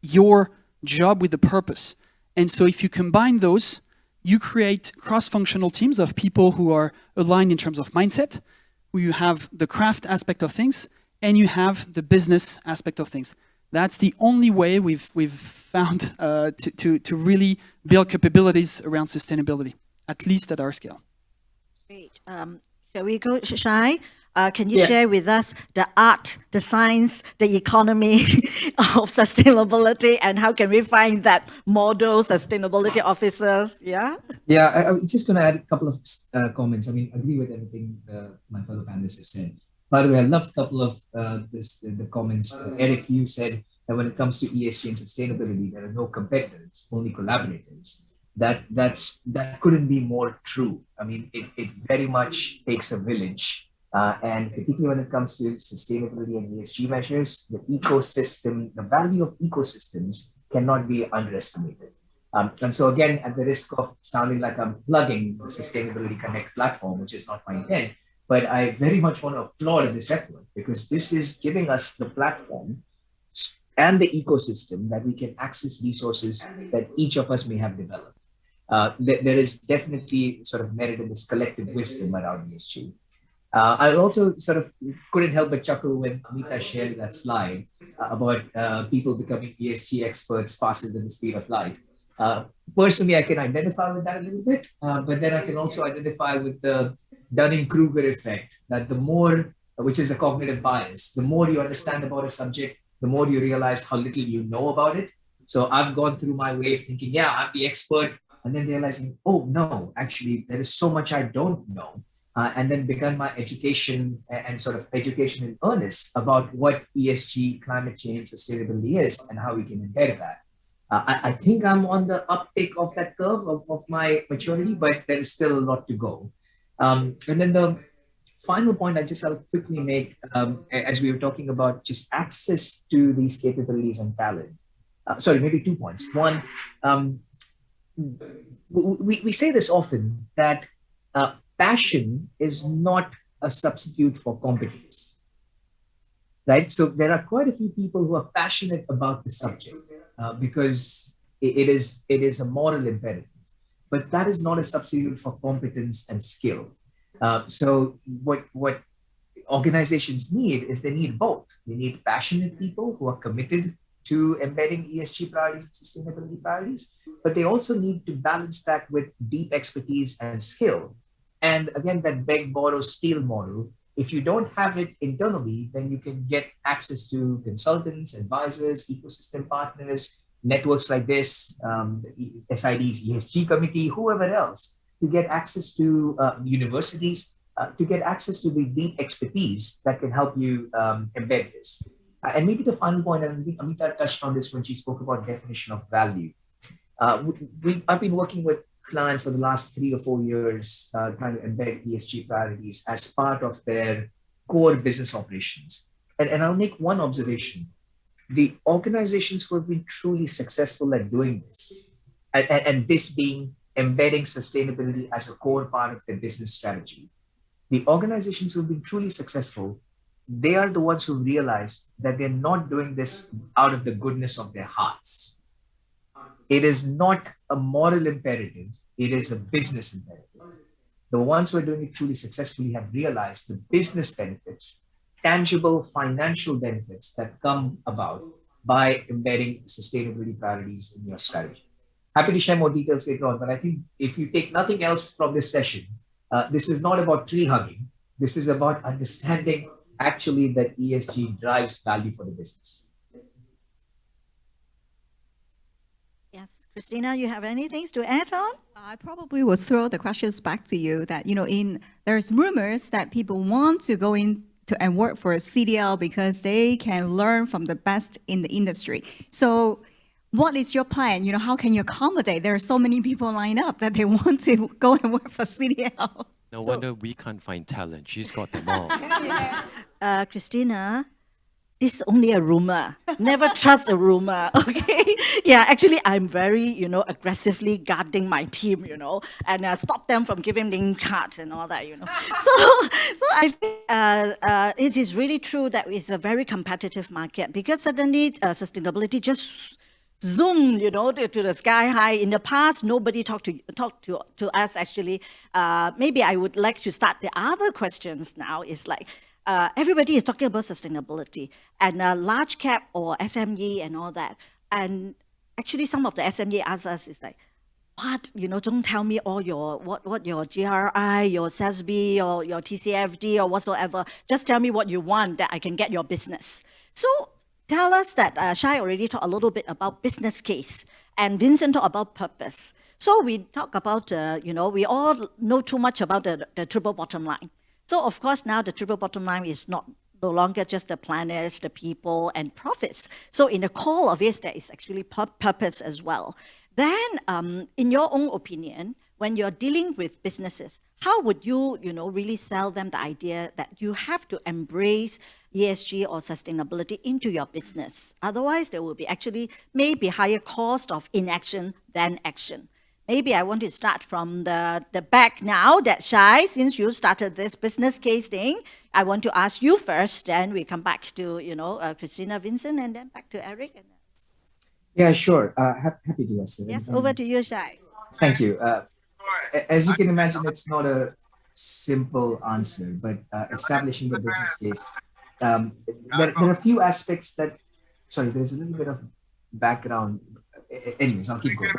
your job with the purpose? And so if you combine those, you create cross-functional teams of people who are aligned in terms of mindset, where you have the craft aspect of things, and you have the business aspect of things. That's the only way we've found to really build capabilities around sustainability, at least at our scale. Great. Shall we go, Shai? Can you share with us the art, the science, the economy of sustainability, and how can we find that model sustainability officers? Yeah? Yeah, I was just going to add a couple of comments. I mean, I agree with everything my fellow panelists have said. By the way, I loved a couple of the comments. Eric, you said that when it comes to ESG and sustainability, there are no competitors, only collaborators. That couldn't be more true. I mean, it very much takes a village. And particularly when it comes to sustainability and ESG measures, the ecosystem, the value of ecosystems cannot be underestimated. And so again, at the risk of sounding like I'm plugging the Sustainability Connect platform, which is not my intent, but I very much want to applaud this effort, because this is giving us the platform and the ecosystem that we can access resources that each of us may have developed. There is definitely sort of merit in this collective wisdom around ESG. I also sort of couldn't help but chuckle when Amita shared that slide about people becoming ESG experts faster than the speed of light. Personally, I can identify with that a little bit, but then I can also identify with the Dunning-Kruger effect, that the more, which is a cognitive bias, the more you understand about a subject, the more you realize how little you know about it. So I've gone through my way of thinking, yeah, I'm the expert, and then realizing, oh no, actually, there is so much I don't know. And then begun my education and sort of education in earnest about what ESG, climate change, sustainability is, and how we can embed that. I think I'm on the uptick of that curve of my maturity, but there is still a lot to go. And then the final point I'll quickly make, as we were talking about just access to these capabilities and talent. Sorry, maybe 2 points. One, we say this often, that passion is not a substitute for competence, right? So there are quite a few people who are passionate about the subject because it is a moral imperative, but that is not a substitute for competence and skill. So what organizations need is they need both. They need passionate people who are committed to embedding ESG priorities and sustainability priorities, but they also need to balance that with deep expertise and skill. And again, that beg, borrow, steal model, if you don't have it internally, then you can get access to consultants, advisors, ecosystem partners, networks like this, SID's ESG committee, whoever else, to get access to universities, to get access to the deep expertise that can help you embed this. And maybe the final point, and I think Amita touched on this when she spoke about definition of value. I've been working with clients for the last 3 or 4 years trying to embed ESG priorities as part of their core business operations. And I'll make one observation. The organizations who have been truly successful at doing this, and this being embedding sustainability as a core part of their business strategy, the organizations who have been truly successful, they are the ones who realize that they're not doing this out of the goodness of their hearts. It is not a moral imperative, it is a business imperative. The ones who are doing it truly successfully have realized the business benefits tangible financial benefits that come about by embedding sustainability priorities in your strategy. Happy to share more details later on, but I think if you take nothing else from this session, this is not about tree hugging. This is about understanding actually that ESG drives value for the business. Yes, Christina, you have anything to add on? I probably will throw the questions back to you that, there's rumors that people want to go in and work for a CDL because they can learn from the best in the industry. So what is your plan? How can you accommodate? There are so many people lined up that they want to go and work for CDL. No wonder we can't find talent. She's got them all. Christina, this is only a rumor. Never trust a rumor, okay? Yeah, actually, I'm very, aggressively guarding my team, and stop them from giving name cards and all that, So I think it is really true that it's a very competitive market because suddenly sustainability just zoom, to the sky high. In the past, nobody talked to us actually. Maybe I would like to start the other questions now. Is like everybody is talking about sustainability and large cap or SME and all that. And actually, some of the SME ask us is like, what, don't tell me all your what your GRI, your SASB, or your TCFD or whatsoever. Just tell me what you want that I can get your business. So tell us that Shai already talked a little bit about business case and Vincent talked about purpose. So we talk about, we all know too much about the triple bottom line. So of course now the triple bottom line is no longer just the planners, the people and profits. So in the core of it, there is actually purpose as well. Then in your own opinion, when you're dealing with businesses, how would you, really sell them the idea that you have to embrace ESG or sustainability into your business? Otherwise, there will be actually maybe higher cost of inaction than action. Maybe I want to start from the back now that Shai, since you started this business case thing, I want to ask you first, then we come back to, Christina, Vincent, and then back to Eric. Yeah, sure. Happy to, Esther. Yes, over to you, Shai. Thank you. As you can imagine, it's not a simple answer, but establishing the business case, there are a few aspects that, sorry, there's a little bit of background. Anyways, I'll keep going.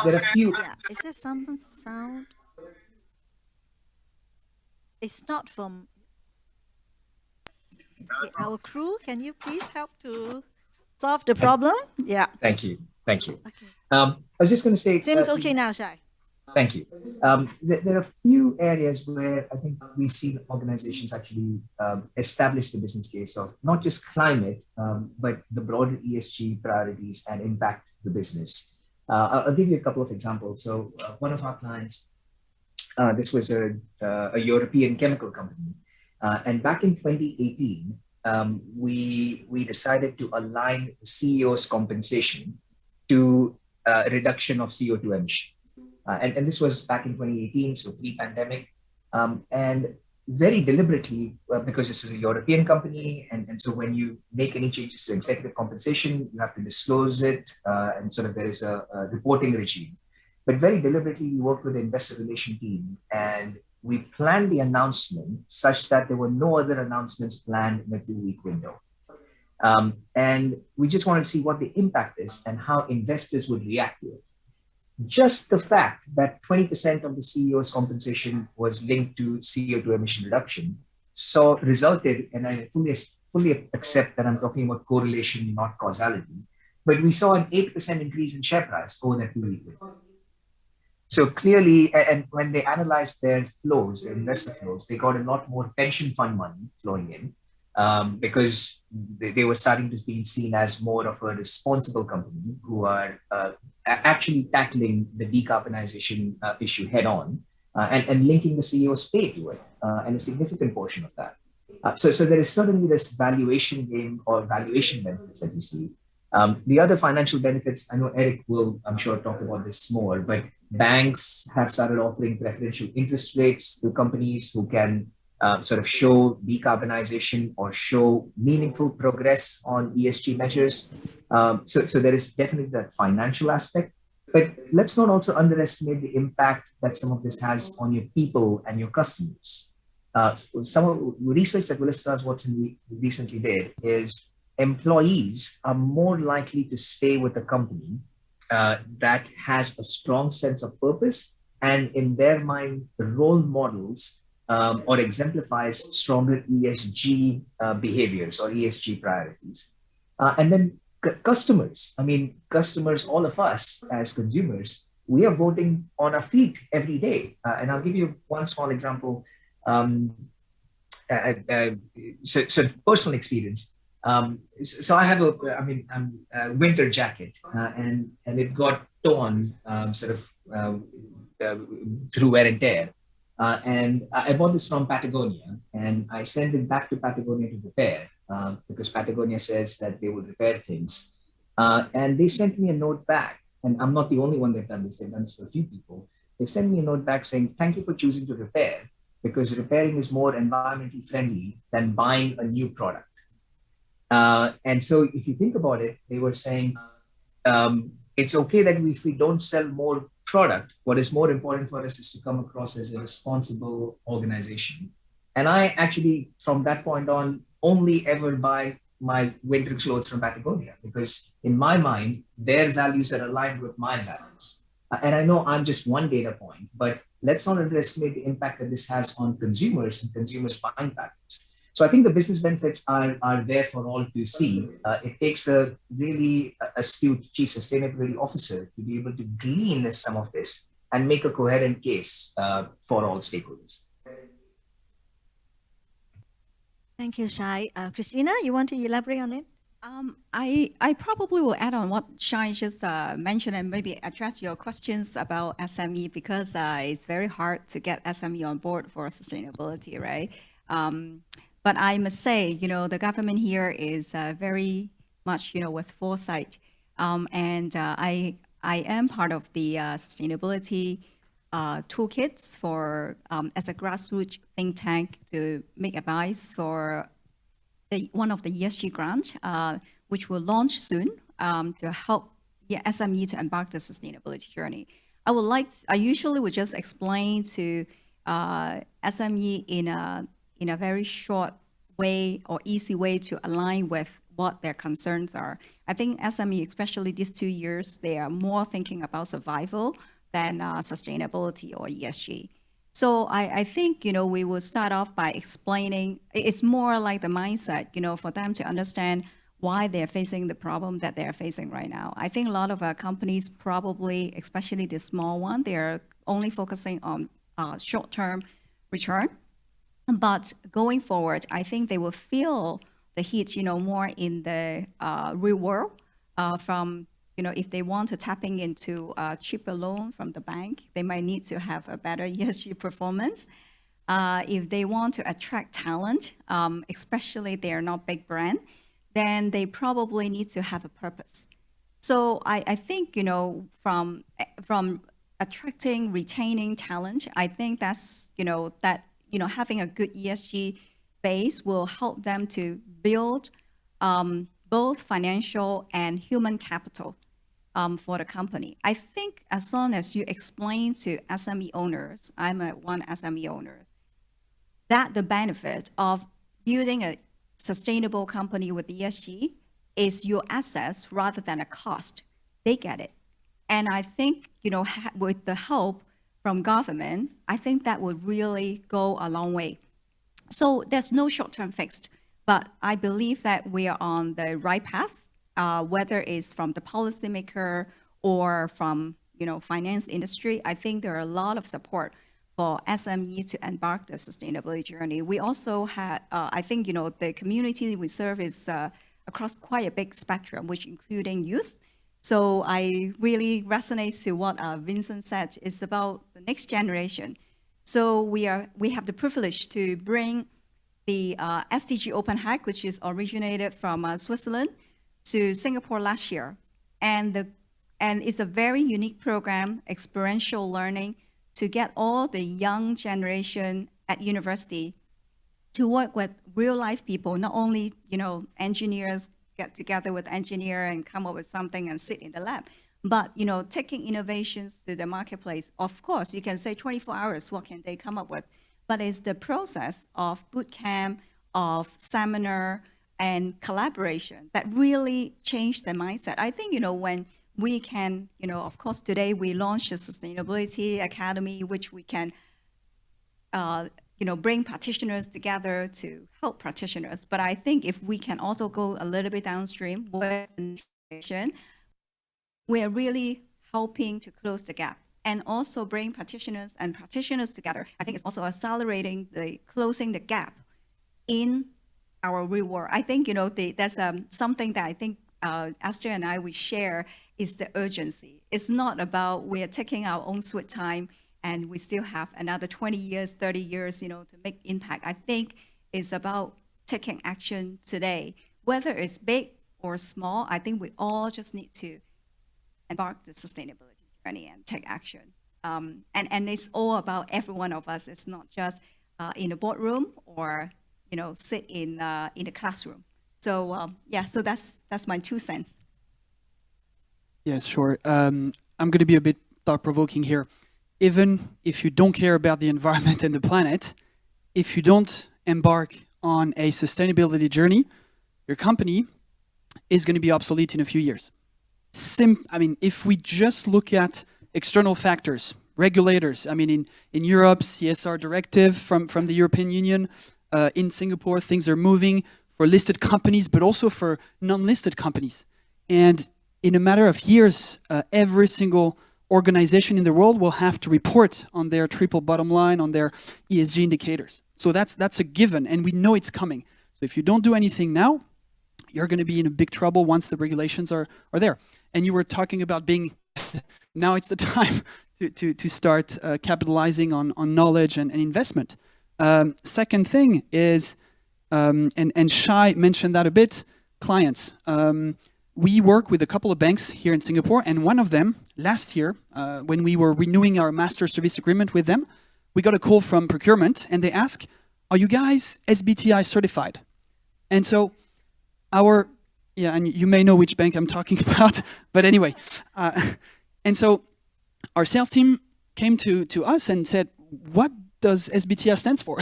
There are a few. Yeah, is there some sound? It's not from our crew. Can you please help to solve the problem? Yeah. Thank you. Thank you. Okay. I was just going to say. Seems okay now, Shai. Thank you. There are a few areas where I think we've seen organizations actually establish the business case of not just climate, but the broader ESG priorities and impact the business. I'll give you a couple of examples. So one of our clients, this was a European chemical company. And back in 2018, we decided to align the CEO's compensation to a reduction of CO2 emission. And this was back in 2018, so pre-pandemic. And very deliberately, because this is a European company, and so when you make any changes to executive compensation, you have to disclose it, and sort of there is a reporting regime. But very deliberately, we worked with the investor relation team, and we planned the announcement such that there were no other announcements planned in a 2-week window. And we just wanted to see what the impact is and how investors would react to it. Just the fact that 20% of the CEO's compensation was linked to CO2 emission reduction resulted, and I fully accept that I'm talking about correlation, not causality, but we saw an 8% increase in share price over that 2-week window. So clearly, and when they analyzed their flows, their investor flows, they got a lot more pension fund money flowing in, because they were starting to be seen as more of a responsible company who are actually tackling the decarbonization issue head on, and linking the CEO's pay to it, and a significant portion of that. So there is certainly this valuation game or valuation benefits that you see. The other financial benefits, I know Eric will, I'm sure, talk about this more, but banks have started offering preferential interest rates to companies who can sort of show decarbonization or show meaningful progress on ESG measures. So there is definitely that financial aspect, but let's not also underestimate the impact that some of this has on your people and your customers. some of the research that Willis Towers Watson recently did is employees are more likely to stay with a company that has a strong sense of purpose and in their mind role models or exemplifies stronger ESG behaviors or ESG priorities. And then customers, customers, all of us as consumers, we are voting on our feet every day. And I'll give you one small example. So personal experience. So I have a winter jacket and it got torn through wear and tear. And I bought this from Patagonia and I sent it back to Patagonia to repair because Patagonia says that they will repair things. And they sent me a note back, and I'm not the only one they've done this for a few people. They've sent me a note back saying, thank you for choosing to repair because repairing is more environmentally friendly than buying a new product. And so if you think about it, they were saying, it's okay that if we don't sell more product, what is more important for us is to come across as a responsible organization. And I actually, from that point on, only ever buy my winter clothes from Patagonia because in my mind, their values are aligned with my values. And I know I'm just one data point, but let's not underestimate the impact that this has on consumers and consumers' buying patterns. So I think the business benefits are there for all to see. It takes a really astute chief sustainability officer to be able to glean some of this and make a coherent case for all stakeholders. Thank you, Shai. Christina, you want to elaborate on it? I probably will add on what Shai just mentioned and maybe address your questions about SME because it's very hard to get SME on board for sustainability, right? But I must say, the government here is very much, with foresight. And I am part of the sustainability toolkits for as a grassroots think tank to make advice for one of the ESG grant, which will launch soon to help SME to embark the sustainability journey. I usually would just explain to SME in a very short way or easy way to align with what their concerns are. I think SME, especially these 2 years, they are more thinking about survival than sustainability or ESG. So I think, we will start off by explaining, it's more like the mindset, for them to understand why they're facing the problem that they're facing right now. I think a lot of our companies probably, especially the small one, they're only focusing on short-term return. But going forward, I think they will feel the heat, more in the real world from, if they want to tapping into a cheaper loan from the bank, they might need to have a better ESG performance. If they want to attract talent, especially they're not big brand, then they probably need to have a purpose. So I think, from attracting, retaining talent, I think that's, having a good ESG base will help them to build both financial and human capital for the company. I think as long as you explain to SME owners, I'm one SME owner, that the benefit of building a sustainable company with ESG is your assets rather than a cost, they get it. And I think, with the help from government, I think that would really go a long way. So there's no short-term fix, but I believe that we are on the right path, whether it's from the policymaker or from, finance industry. I think there are a lot of support for SMEs to embark the sustainability journey. We also had, I think, the community we serve is across quite a big spectrum, which including youth. So I really resonate to what Vincent said. It's about the next generation. So we have the privilege to bring the SDG Open Hack, which is originated from Switzerland, to Singapore last year. And it's a very unique program, experiential learning, to get all the young generation at university to work with real life people, not only, engineers get together with engineer and come up with something and sit in the lab, but, taking innovations to the marketplace. Of course, you can say 24 hours, what can they come up with? but it's the process of boot camp, of seminar, and collaboration that really changed the mindset. I think, when we can, of course, today we launched the Sustainability Academy, which we can, bring practitioners together to help practitioners. But I think if we can also go a little bit downstream, we're really helping to close the gap and also bring practitioners and practitioners together. I think it's also accelerating closing the gap in our real world. I think, that's something that I think Esther and I, we share is the urgency. It's not about we're taking our own sweet time and we still have another 20 years, 30 years, to make impact. I think it's about taking action today. Whether it's big or small, I think we all just need to embark the sustainability journey and take action. And it's all about every one of us. It's not just in a boardroom or sit in a classroom. So so that's my 2 cents. Yes, sure. I'm going to be a bit thought-provoking here. Even if you don't care about the environment and the planet, if you don't embark on a sustainability journey, your company is going to be obsolete in a few years. If we just look at external factors, regulators, in Europe, CSR directive from the European Union, in Singapore, things are moving for listed companies, but also for non-listed companies. And in a matter of years, every single organization in the world will have to report on their triple bottom line, on their ESG indicators. So that's a given, and we know it's coming. So if you don't do anything now, you're going to be in a big trouble once the regulations are there. And you were talking about now it's the time to start capitalizing on knowledge and investment. Second thing is, and Shai mentioned that a bit, clients. We work with a couple of banks here in Singapore, and one of them, last year, when we were renewing our master service agreement with them, we got a call from procurement, and they asked, are you guys SBTI certified? And so and you may know which bank I'm talking about, but anyway. And so our sales team came to us and said, what does SBTI stands for?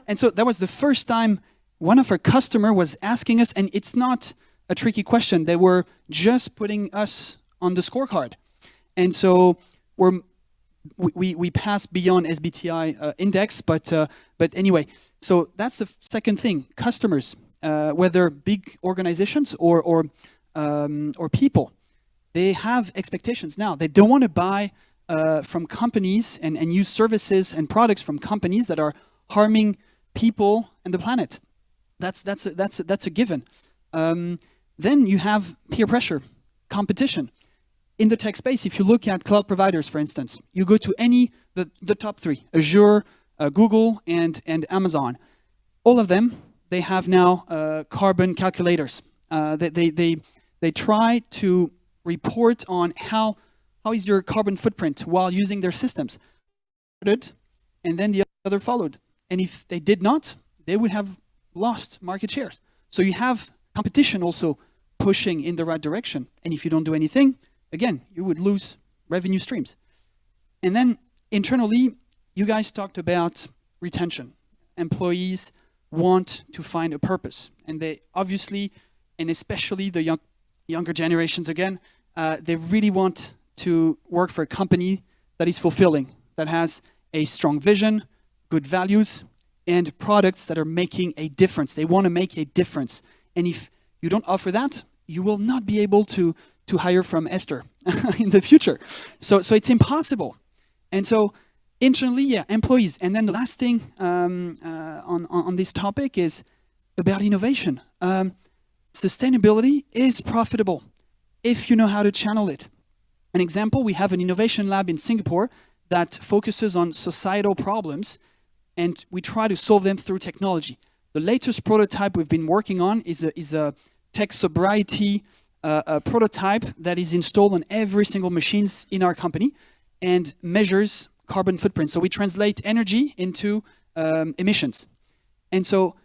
And so that was the first time one of our customers was asking us, and it's not a tricky question. They were just putting us on the scorecard. And so we passed beyond SBTI index, but anyway, so that's the second thing. Customers, whether big organizations or people, they have expectations now. They don't want to buy from companies and use services and products from companies that are harming people and the planet. That's a given. Then you have peer pressure, competition. In the tech space, if you look at cloud providers, for instance, you go to the top three, Azure, Google, and Amazon. All of them, they have now carbon calculators. They try to report on how is your carbon footprint while using their systems. And then the other followed. And if they did not, they would have lost market shares. So you have competition also pushing in the right direction. And if you don't do anything, again, you would lose revenue streams. And then internally, you guys talked about retention. Employees want to find a purpose. And they obviously, and especially the younger generations again, they really want to work for a company that is fulfilling, that has a strong vision, good values, and products that are making a difference. They want to make a difference. And if you don't offer that, you will not be able to hire from Esther in the future. So it's impossible. And so internally, employees. And then the last thing on this topic is about innovation. Sustainability is profitable if you know how to channel it. An example, we have an innovation lab in Singapore that focuses on societal problems, and we try to solve them through technology. The latest prototype we've been working on is a tech sobriety prototype that is installed on every single machines in our company and measures carbon footprint. So we translate energy into emissions. And so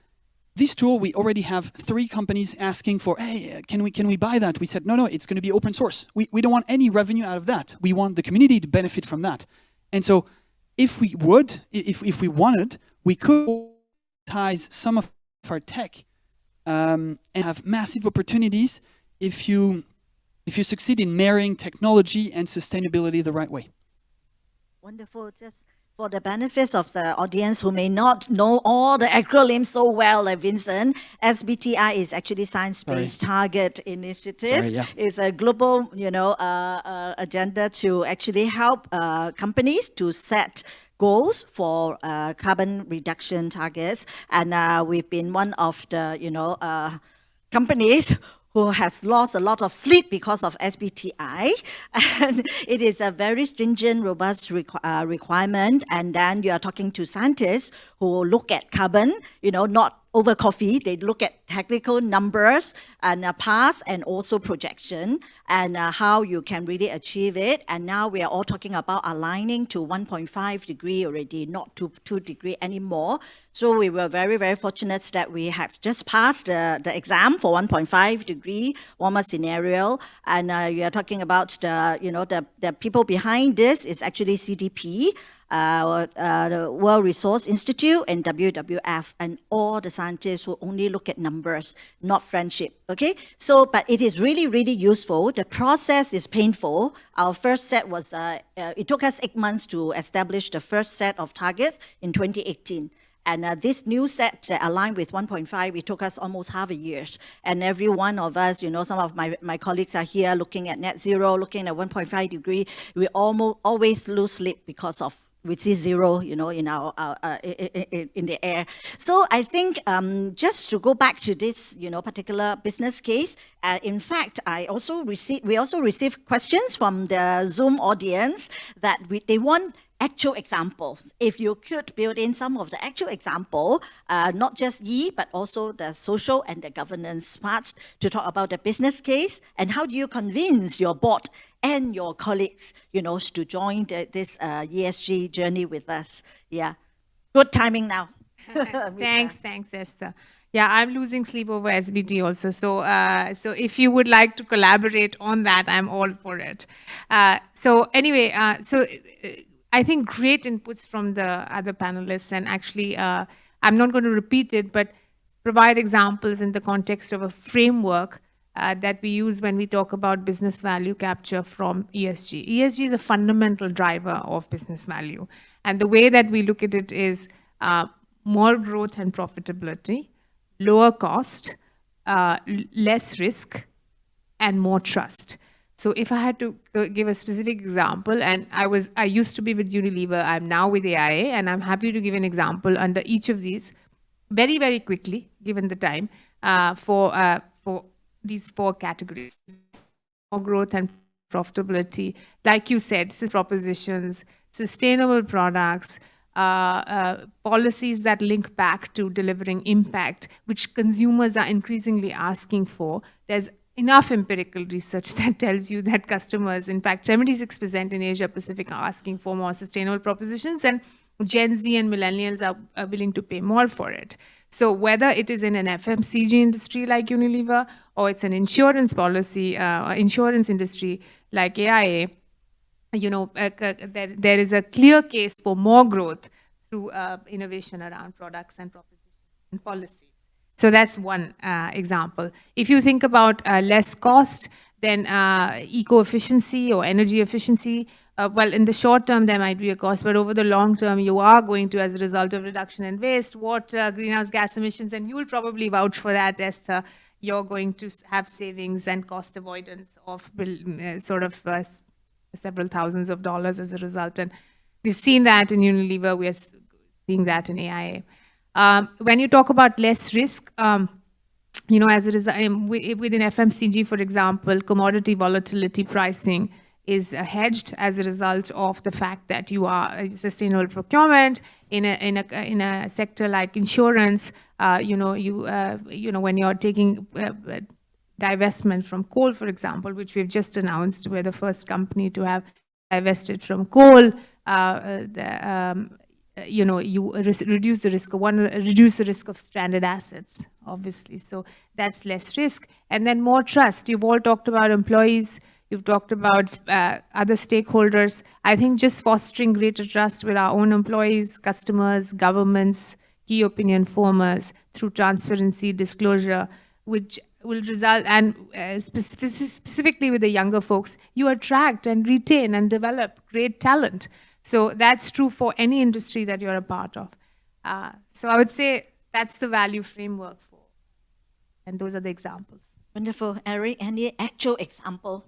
this tool, we already have 3 companies asking for, hey, can we buy that? We said, no, it's going to be open source. We don't want any revenue out of that. We want the community to benefit from that. And so if we wanted, we could monetize some of our tech and have massive opportunities if you succeed in marrying technology and sustainability the right way. Wonderful. Just for the benefits of the audience who may not know all the acronyms so well, like Vincent, SBTI is actually Science-Based Target Initiative. It's a global, agenda to actually help companies to set goals for carbon reduction targets. And we've been one of the, companies who has lost a lot of sleep because of SBTI. And it is a very stringent, robust requirement. And then you are talking to scientists who look at carbon, not over coffee. They look at technical numbers and past and also projection and how you can really achieve it. And now we are all talking about aligning to 1.5 degree already, not to 2 degree anymore. So we were very, very fortunate that we have just passed the exam for 1.5 degree warmer scenario. And you are talking about the people behind this is actually CDP, the World Resource Institute and WWF, and all the scientists who only look at numbers, not friendship. Okay, so but it is really, really useful. The process is painful. Our first set was it took us 8 months to establish the first set of targets in 2018. And this new set aligned with 1.5, it took us almost half a year. And every one of us, some of my colleagues are here looking at net zero, looking at 1.5 degree. We always lose sleep because of we see zero, in our in the air. So I think just to go back to this, particular business case. In fact, we also received questions from the Zoom audience that they want actual examples. If you could build in some of the actual example, not just but also the social and the governance parts to talk about the business case and how do you convince your board and your colleagues, to join this ESG journey with us. Yeah, good timing now. Thanks, Esther. Yeah, I'm losing sleep over SBT also. So if you would like to collaborate on that, I'm all for it. So anyway, I think great inputs from the other panelists, and actually, I'm not going to repeat it, but provide examples in the context of a framework that we use when we talk about business value capture from ESG. ESG is a fundamental driver of business value. And the way that we look at it is more growth and profitability, lower cost, less risk, and more trust. So if I had to give a specific example, and I used to be with Unilever, I'm now with AIA, and I'm happy to give an example under each of these very, very quickly, given the time, for these 4 categories. More growth and profitability, like you said, propositions, sustainable products, policies that link back to delivering impact, which consumers are increasingly asking for. There's enough empirical research that tells you that customers, in fact, 76% in Asia Pacific are asking for more sustainable propositions, and Gen Z and millennials are willing to pay more for it. So whether it is in an FMCG industry like Unilever, or it's an insurance policy, insurance industry like AIA, there is a clear case for more growth through innovation around products and propositions and policies. So that's one example. If you think about less cost, then eco-efficiency or energy efficiency, well, in the short term, there might be a cost, but over the long term, you are going to, as a result of reduction in waste, water, greenhouse gas emissions, and you will probably vouch for that, Esther, you're going to have savings and cost avoidance of several thousands of dollars as a result. And we've seen that in Unilever, we are seeing that in AIA. When you talk about less risk, as a result, within FMCG, for example, commodity volatility pricing is hedged as a result of the fact that you are sustainable procurement in a sector like insurance. When you're taking divestment from coal, for example, which we've just announced, we're the first company to have divested from coal. You reduce the risk of stranded assets, obviously. So that's less risk. And then more trust. You've all talked about employees. You've talked about other stakeholders. I think just fostering greater trust with our own employees, customers, governments, key opinion formers through transparency, disclosure, which will result, and specifically with the younger folks, you attract and retain and develop great talent. So that's true for any industry that you're a part of. So I would say that's the value framework for, and those are the examples. Wonderful. Eric, any actual example?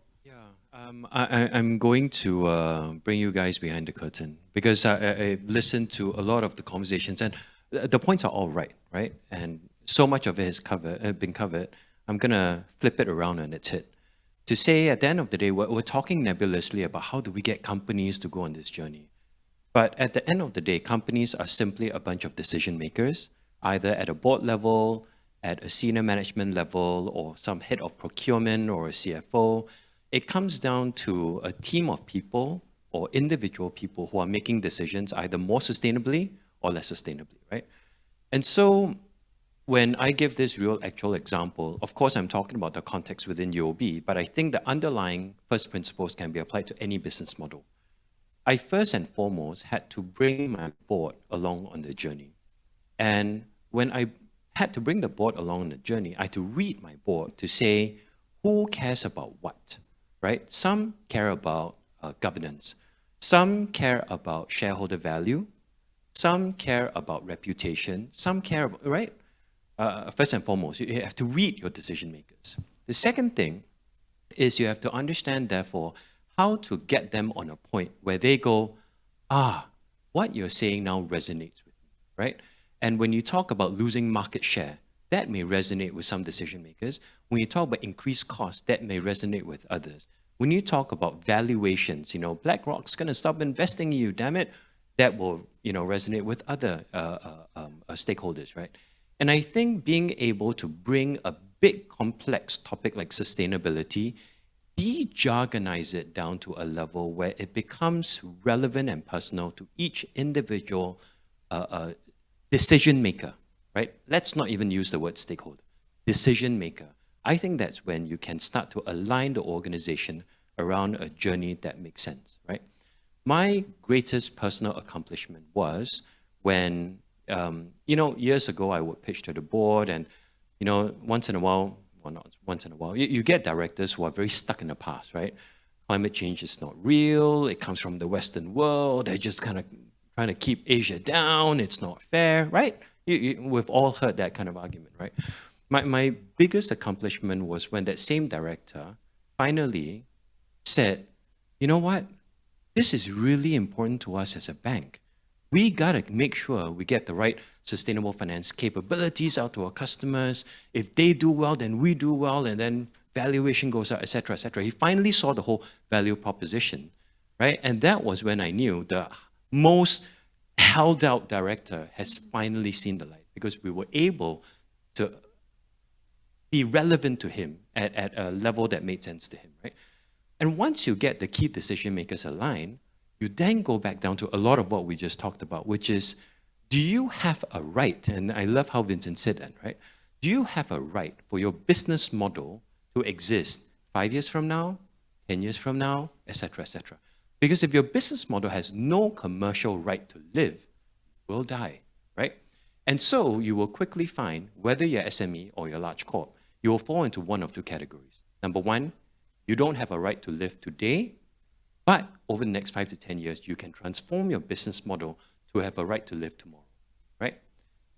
I'm going to bring you guys behind the curtain because I've listened to a lot of the conversations and the points are all right? And so much of it has been covered. I'm going to flip it around on its head to say at the end of the day, we're talking nebulously about how do we get companies to go on this journey. But at the end of the day, companies are simply a bunch of decision makers, either at a board level, at a senior management level, or some head of procurement or a CFO. It comes down to a team of people or individual people who are making decisions either more sustainably or less sustainably, right? And so when I give this real actual example, of course, I'm talking about the context within UOB, but I think the underlying first principles can be applied to any business model. I first and foremost had to bring my board along on the journey. And when I had to bring the board along on the journey, I had to read my board to say, who cares about what, right? Some care about governance. Some care about shareholder value. Some care about reputation. Some care about, right? First and foremost, you have to read your decision makers. The second thing is you have to understand, therefore, how to get them on a point where they go, what you're saying now resonates with me, right? And when you talk about losing market share, that may resonate with some decision makers. When you talk about increased costs, that may resonate with others. When you talk about valuations, BlackRock's going to stop investing in you, damn it, that will, resonate with other stakeholders, right? And I think being able to bring a big complex topic like sustainability, de-jargonize it down to a level where it becomes relevant and personal to each individual decision maker, right? Let's not even use the word stakeholder. Decision maker. I think that's when you can start to align the organization around a journey that makes sense, right? My greatest personal accomplishment was when, years ago I would pitch to the board and, once in a while, well, not once in a while, you get directors who are very stuck in the past, right? Climate change is not real. It comes from the Western world. They're just kind of trying to keep Asia down. It's not fair, right? We've all heard that kind of argument, right? My biggest accomplishment was when that same director finally said, you know what? This is really important to us as a bank. We got to make sure we get the right sustainable finance capabilities out to our customers. If they do well, then we do well, and then valuation goes up, et cetera, et cetera. He finally saw the whole value proposition, right? And that was when I knew the most held out director has finally seen the light, because we were able to be relevant to him at a level that made sense to him, right? And once you get the key decision makers aligned, you then go back down to a lot of what we just talked about, which is, do you have a right? And I love how Vincent said that, right? Do you have a right for your business model to exist 5 years from now, 10 years from now, et cetera, et cetera? Because if your business model has no commercial right to live, you will die, right? And so you will quickly find, whether you're SME or you're large corp, you will fall into one of two categories. Number one, you don't have a right to live today, but over the next 5 to 10 years, you can transform your business model to have a right to live tomorrow, right?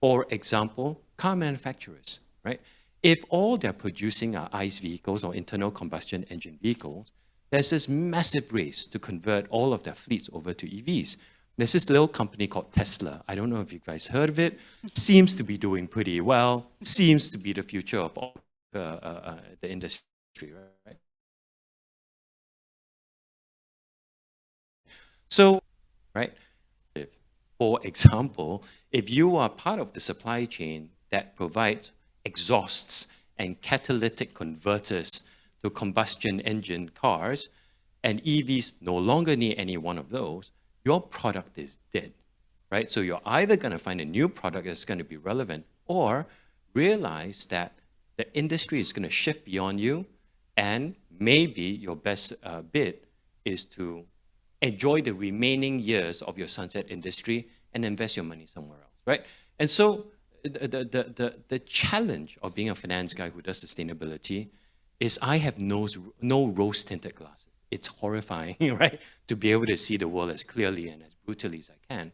For example, car manufacturers, right? If all they're producing are ICE vehicles or internal combustion engine vehicles, there's this massive race to convert all of their fleets over to EVs. There's this little company called Tesla. I don't know if you guys heard of it. Seems to be doing pretty well. Seems to be the future of all the industry, right? So, right, for example, if you are part of the supply chain that provides exhausts and catalytic converters to combustion engine cars, and EVs no longer need any one of those, your product is dead, right? So you're either going to find a new product that's going to be relevant, or realize that the industry is going to shift beyond you and maybe your best bid is to enjoy the remaining years of your sunset industry and invest your money somewhere else, right? And so the challenge of being a finance guy who does sustainability is I have no rose-tinted glasses. It's horrifying, right? To be able to see the world as clearly and as brutally as I can.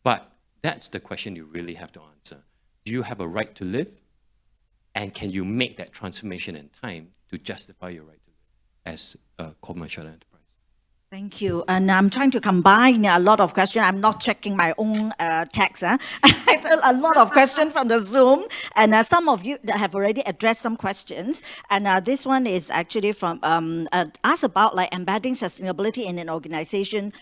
But that's the question you really have to answer. Do you have a right to live? And can you make that transformation in time to justify your right to live as a commercial enterprise? Thank you. And I'm trying to combine a lot of questions. I'm not checking my own text. A lot of questions from the Zoom. And some of you that have already addressed some questions. And this one is actually from, ask about like embedding sustainability in an organization,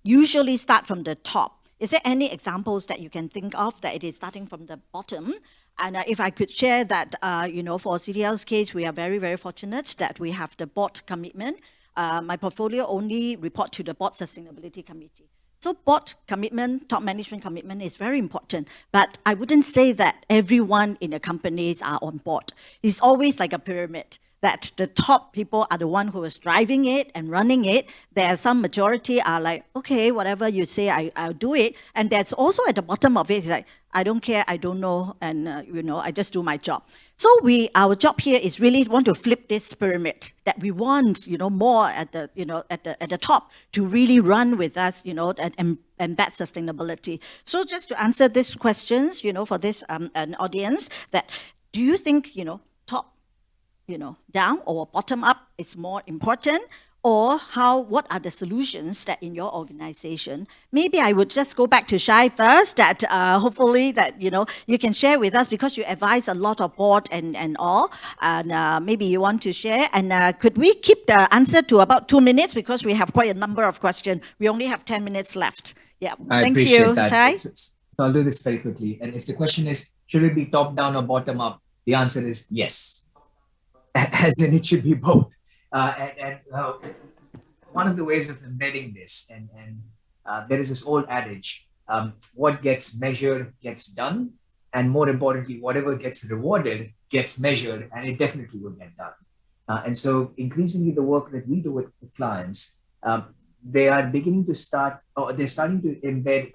usually start from the top. Is there any examples that you can think of that it is starting from the bottom? And if I could share that, you know, for CDL's case, we are very, very fortunate that we have the board commitment. My portfolio only report to the board sustainability committee. So board commitment, top management commitment is very important, but I wouldn't say that everyone in the companies are on board. It's always like a pyramid, that the top people are the one who is driving it and running it. There are some majority are like, okay, whatever you say, I'll do it. And that's also at the bottom of it, it's like, I don't care, I don't know, and you know, I just do my job. So our job here is really want to flip this pyramid, that we want, you know, more at the, you know, at the top to really run with us, you know, and embed sustainability. So just to answer these questions, you know, for this an audience, that do you think, you know, top, you know, down or bottom up is more important? Or what are the solutions that in your organization? Maybe I would just go back to Shai first, that hopefully that, you know, you can share with us because you advise a lot of board and all, and maybe you want to share. And could we keep the answer to about 2 minutes because we have quite a number of questions. We only have 10 minutes left. Yeah, I thank appreciate you, that. Shai. So I'll do this very quickly. And if the question is, should it be top down or bottom up? The answer is yes. As in, it should be both. One of the ways of embedding this, and there is this old adage, what gets measured gets done, and more importantly, whatever gets rewarded gets measured, and it definitely will get done. And so increasingly the work that we do with the clients, they are beginning to start, or they're starting to embed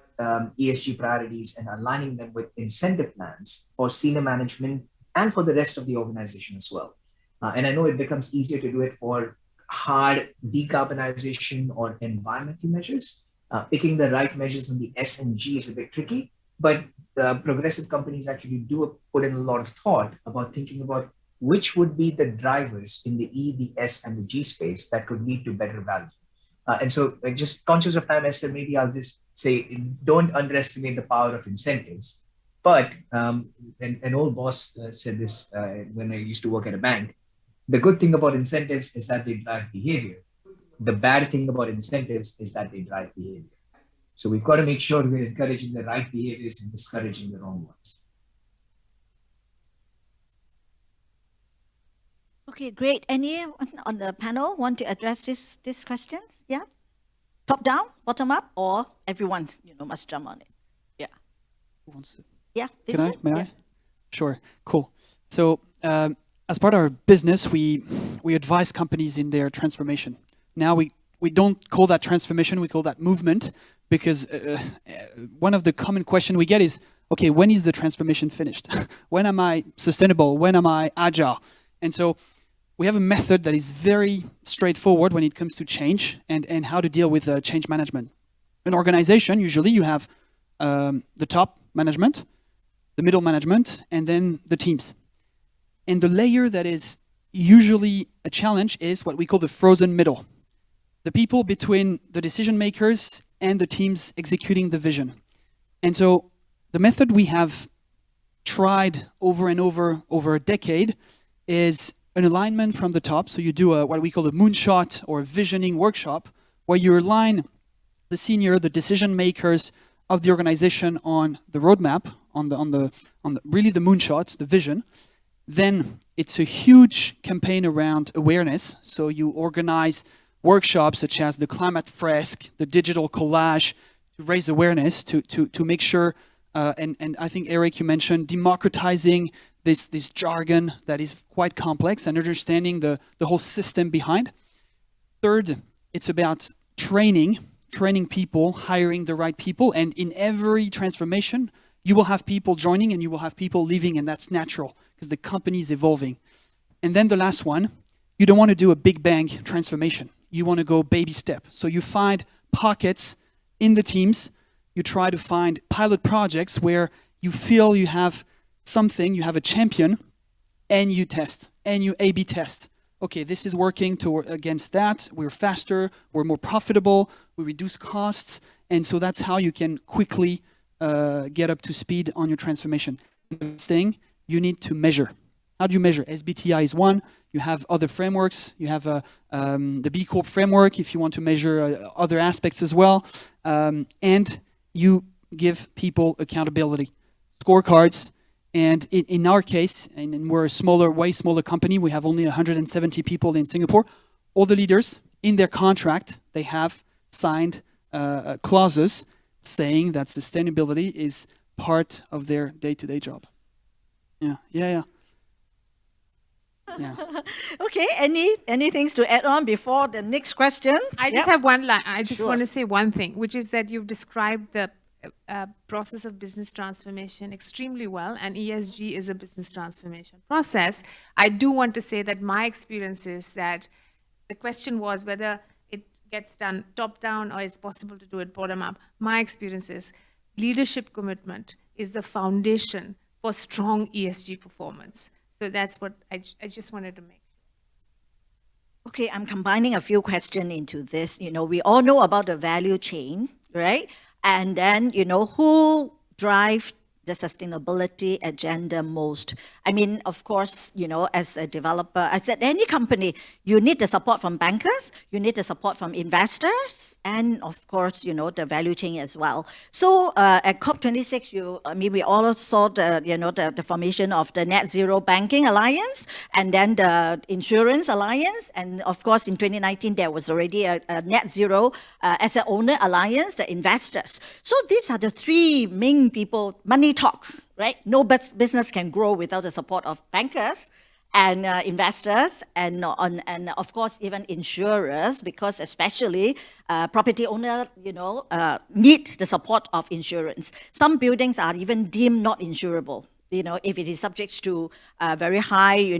ESG priorities and aligning them with incentive plans for senior management and for the rest of the organization as well. And I know it becomes easier to do it for hard decarbonization or environmental measures. Picking the right measures on the S and G is a bit tricky, but progressive companies actually do put in a lot of thought about thinking about which would be the drivers in the E, the S, and the G space that could lead to better value. And so just conscious of time, Esther, maybe I'll just say, don't underestimate the power of incentives. But an old boss said this when I used to work at a bank. The good thing about incentives is that they drive behavior. The bad thing about incentives is that they drive behavior. So we've got to make sure we're encouraging the right behaviors and discouraging the wrong ones. Okay, great. Anyone on the panel want to address these questions? Yeah? Top down, bottom up, or everyone, you know, must jump on it? Yeah. Who wants to? Yeah, Can I? Vincent? May Yeah. I? Sure. Cool. So as part of our business, we advise companies in their transformation. Now we don't call that transformation, we call that movement, because one of the common questions we get is, okay, when is the transformation finished? When am I sustainable? When am I agile? And so we have a method that is very straightforward when it comes to change and how to deal with change management. An organization, usually you have the top management, the middle management, and then the teams. And the layer that is usually a challenge is what we call the frozen middle. The people between the decision makers and the teams executing the vision. And so the method we have tried over and over a decade is an alignment from the top. So you do what we call a moonshot or a visioning workshop, where you align the senior, the decision makers of the organization on the roadmap, on the really the moonshots, the vision. Then it's a huge campaign around awareness. So you organize workshops such as the climate fresk, the digital collage, to raise awareness, to make sure, and I think Eric, you mentioned democratizing this jargon that is quite complex and understanding the whole system behind. Third, it's about training people, hiring the right people. And in every transformation, you will have people joining and you will have people leaving, and that's natural because the company is evolving. And then the last one, you don't want to do a big bang transformation. You want to go baby step. So you find pockets in the teams. You try to find pilot projects where you feel you have something, you have a champion, and you test, and you A/B test. Okay, this is working against that. We're faster, we're more profitable, we reduce costs, and so that's how you can quickly get up to speed on your transformation. The next thing, you need to measure. How do you measure? SBTI is one. You have other frameworks. You have the B Corp framework if you want to measure other aspects as well. And you give people accountability, scorecards. And in our case, and we're a way smaller company, we have only 170 people in Singapore. All the leaders, in their contract, they have signed clauses saying that sustainability is part of their day-to-day job. Yeah. Okay, any things to add on before the next question? I just have one line. I just want to say one thing, which is that you've described the process of business transformation extremely well, and ESG is a business transformation process. I do want to say that my experience is that the question was whether it gets done top down or it's possible to do it bottom up. My experience is leadership commitment is the foundation for strong ESG performance. So that's what I just wanted to make. Okay, I'm combining a few questions into this. We all know about the value chain, right? And then, who drive the sustainability agenda most? I mean, of course, as a developer, I said any company, you need the support from bankers, you need the support from investors, and of course, the value chain as well. So at COP26, we all saw the formation of the Net Zero Banking Alliance, and then the Insurance Alliance, and of course, in 2019, there was already a Net Zero Asset Owner Alliance, the investors. So these are the three main people. Money talks, right? No business can grow without the support of bankers and investors, and of course even insurers, because especially property owner, need the support of insurance. Some buildings are even deemed not insurable, if it is subject to very high,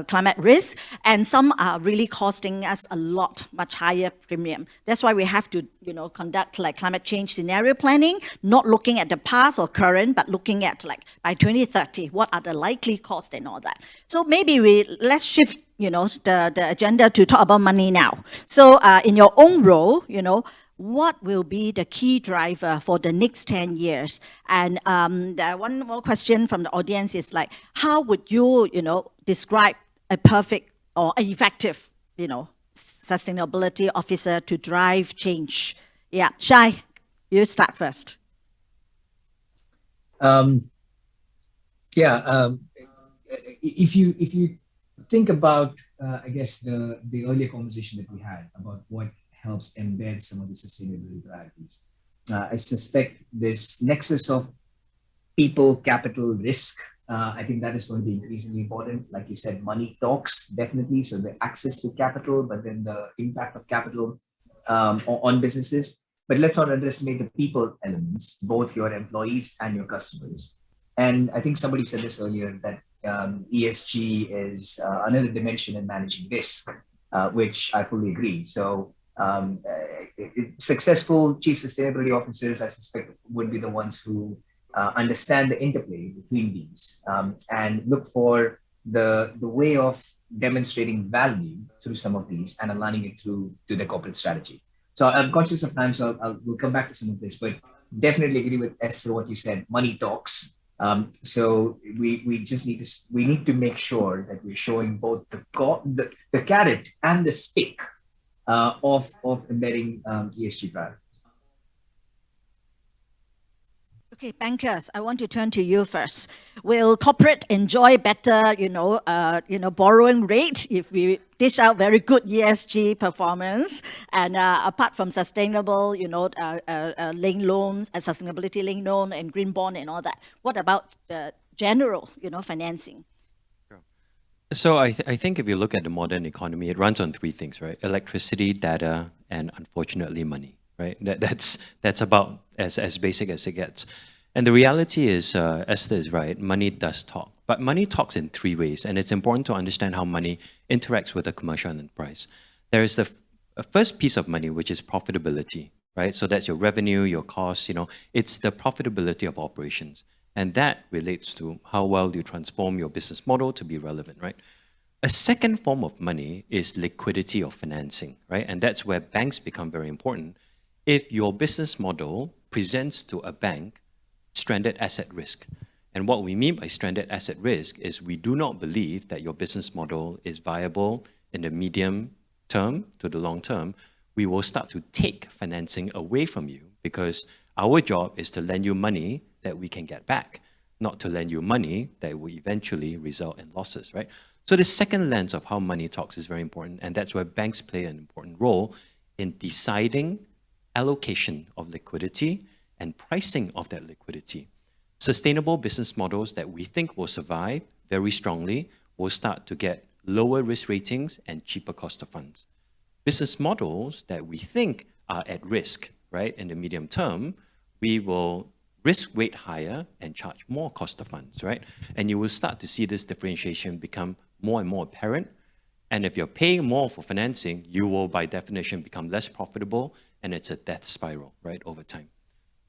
climate risk, and some are really costing us a lot, much higher premium. That's why we have to, conduct like climate change scenario planning, not looking at the past or current, but looking at like by 2030, what are the likely costs and all that. So maybe let's shift, the agenda to talk about money now. So in your own role, what will be the key driver for the next 10 years? And one more question from the audience is like, how would you, describe a perfect or effective, sustainability officer to drive change? Yeah, Shai, you start first. If you think about, I guess the earlier conversation that we had about what helps embed some of the sustainability priorities. I suspect this nexus of people, capital, risk, I think that is going to be increasingly important. Like you said, money talks, definitely. So the access to capital, but then the impact of capital on businesses. But let's not underestimate the people elements, both your employees and your customers. And I think somebody said this earlier, that ESG is another dimension in managing risk, which I fully agree. So successful chief sustainability officers, I suspect, would be the ones who understand the interplay between these and look for the way of demonstrating value through some of these and aligning it through to the corporate strategy. So I'm conscious of time, so we'll come back to some of this, but definitely agree with Esther, what you said, money talks. So we need to make sure that we're showing both the carrot and the stick of embedding ESG priorities. Okay, bankers, I want to turn to you first. Will corporate enjoy better, borrowing rate if we dish out very good ESG performance? And apart from sustainable, link loans, sustainability link loan and green bond and all that, what about general, financing? So I think if you look at the modern economy, it runs on three things, right? Electricity, data, and unfortunately money, right? That's about as basic as it gets. And the reality is, Esther is right, money does talk. But money talks in three ways, and it's important to understand how money interacts with a commercial enterprise. There is the first piece of money, which is profitability, right? So that's your revenue, your costs, it's the profitability of operations. And that relates to how well you transform your business model to be relevant, right? A second form of money is liquidity or financing, right? And that's where banks become very important. If your business model presents to a bank stranded asset risk, and what we mean by stranded asset risk is we do not believe that your business model is viable in the medium term to the long term, we will start to take financing away from you because our job is to lend you money that we can get back, not to lend you money that will eventually result in losses, right? So the second lens of how money talks is very important, and that's where banks play an important role in deciding allocation of liquidity and pricing of that liquidity. Sustainable business models that we think will survive very strongly will start to get lower risk ratings and cheaper cost of funds. Business models that we think are at risk, right, in the medium term, we will risk weight higher and charge more cost of funds, right? And you will start to see this differentiation become more and more apparent. And if you're paying more for financing, you will by definition become less profitable, and it's a death spiral, right, over time.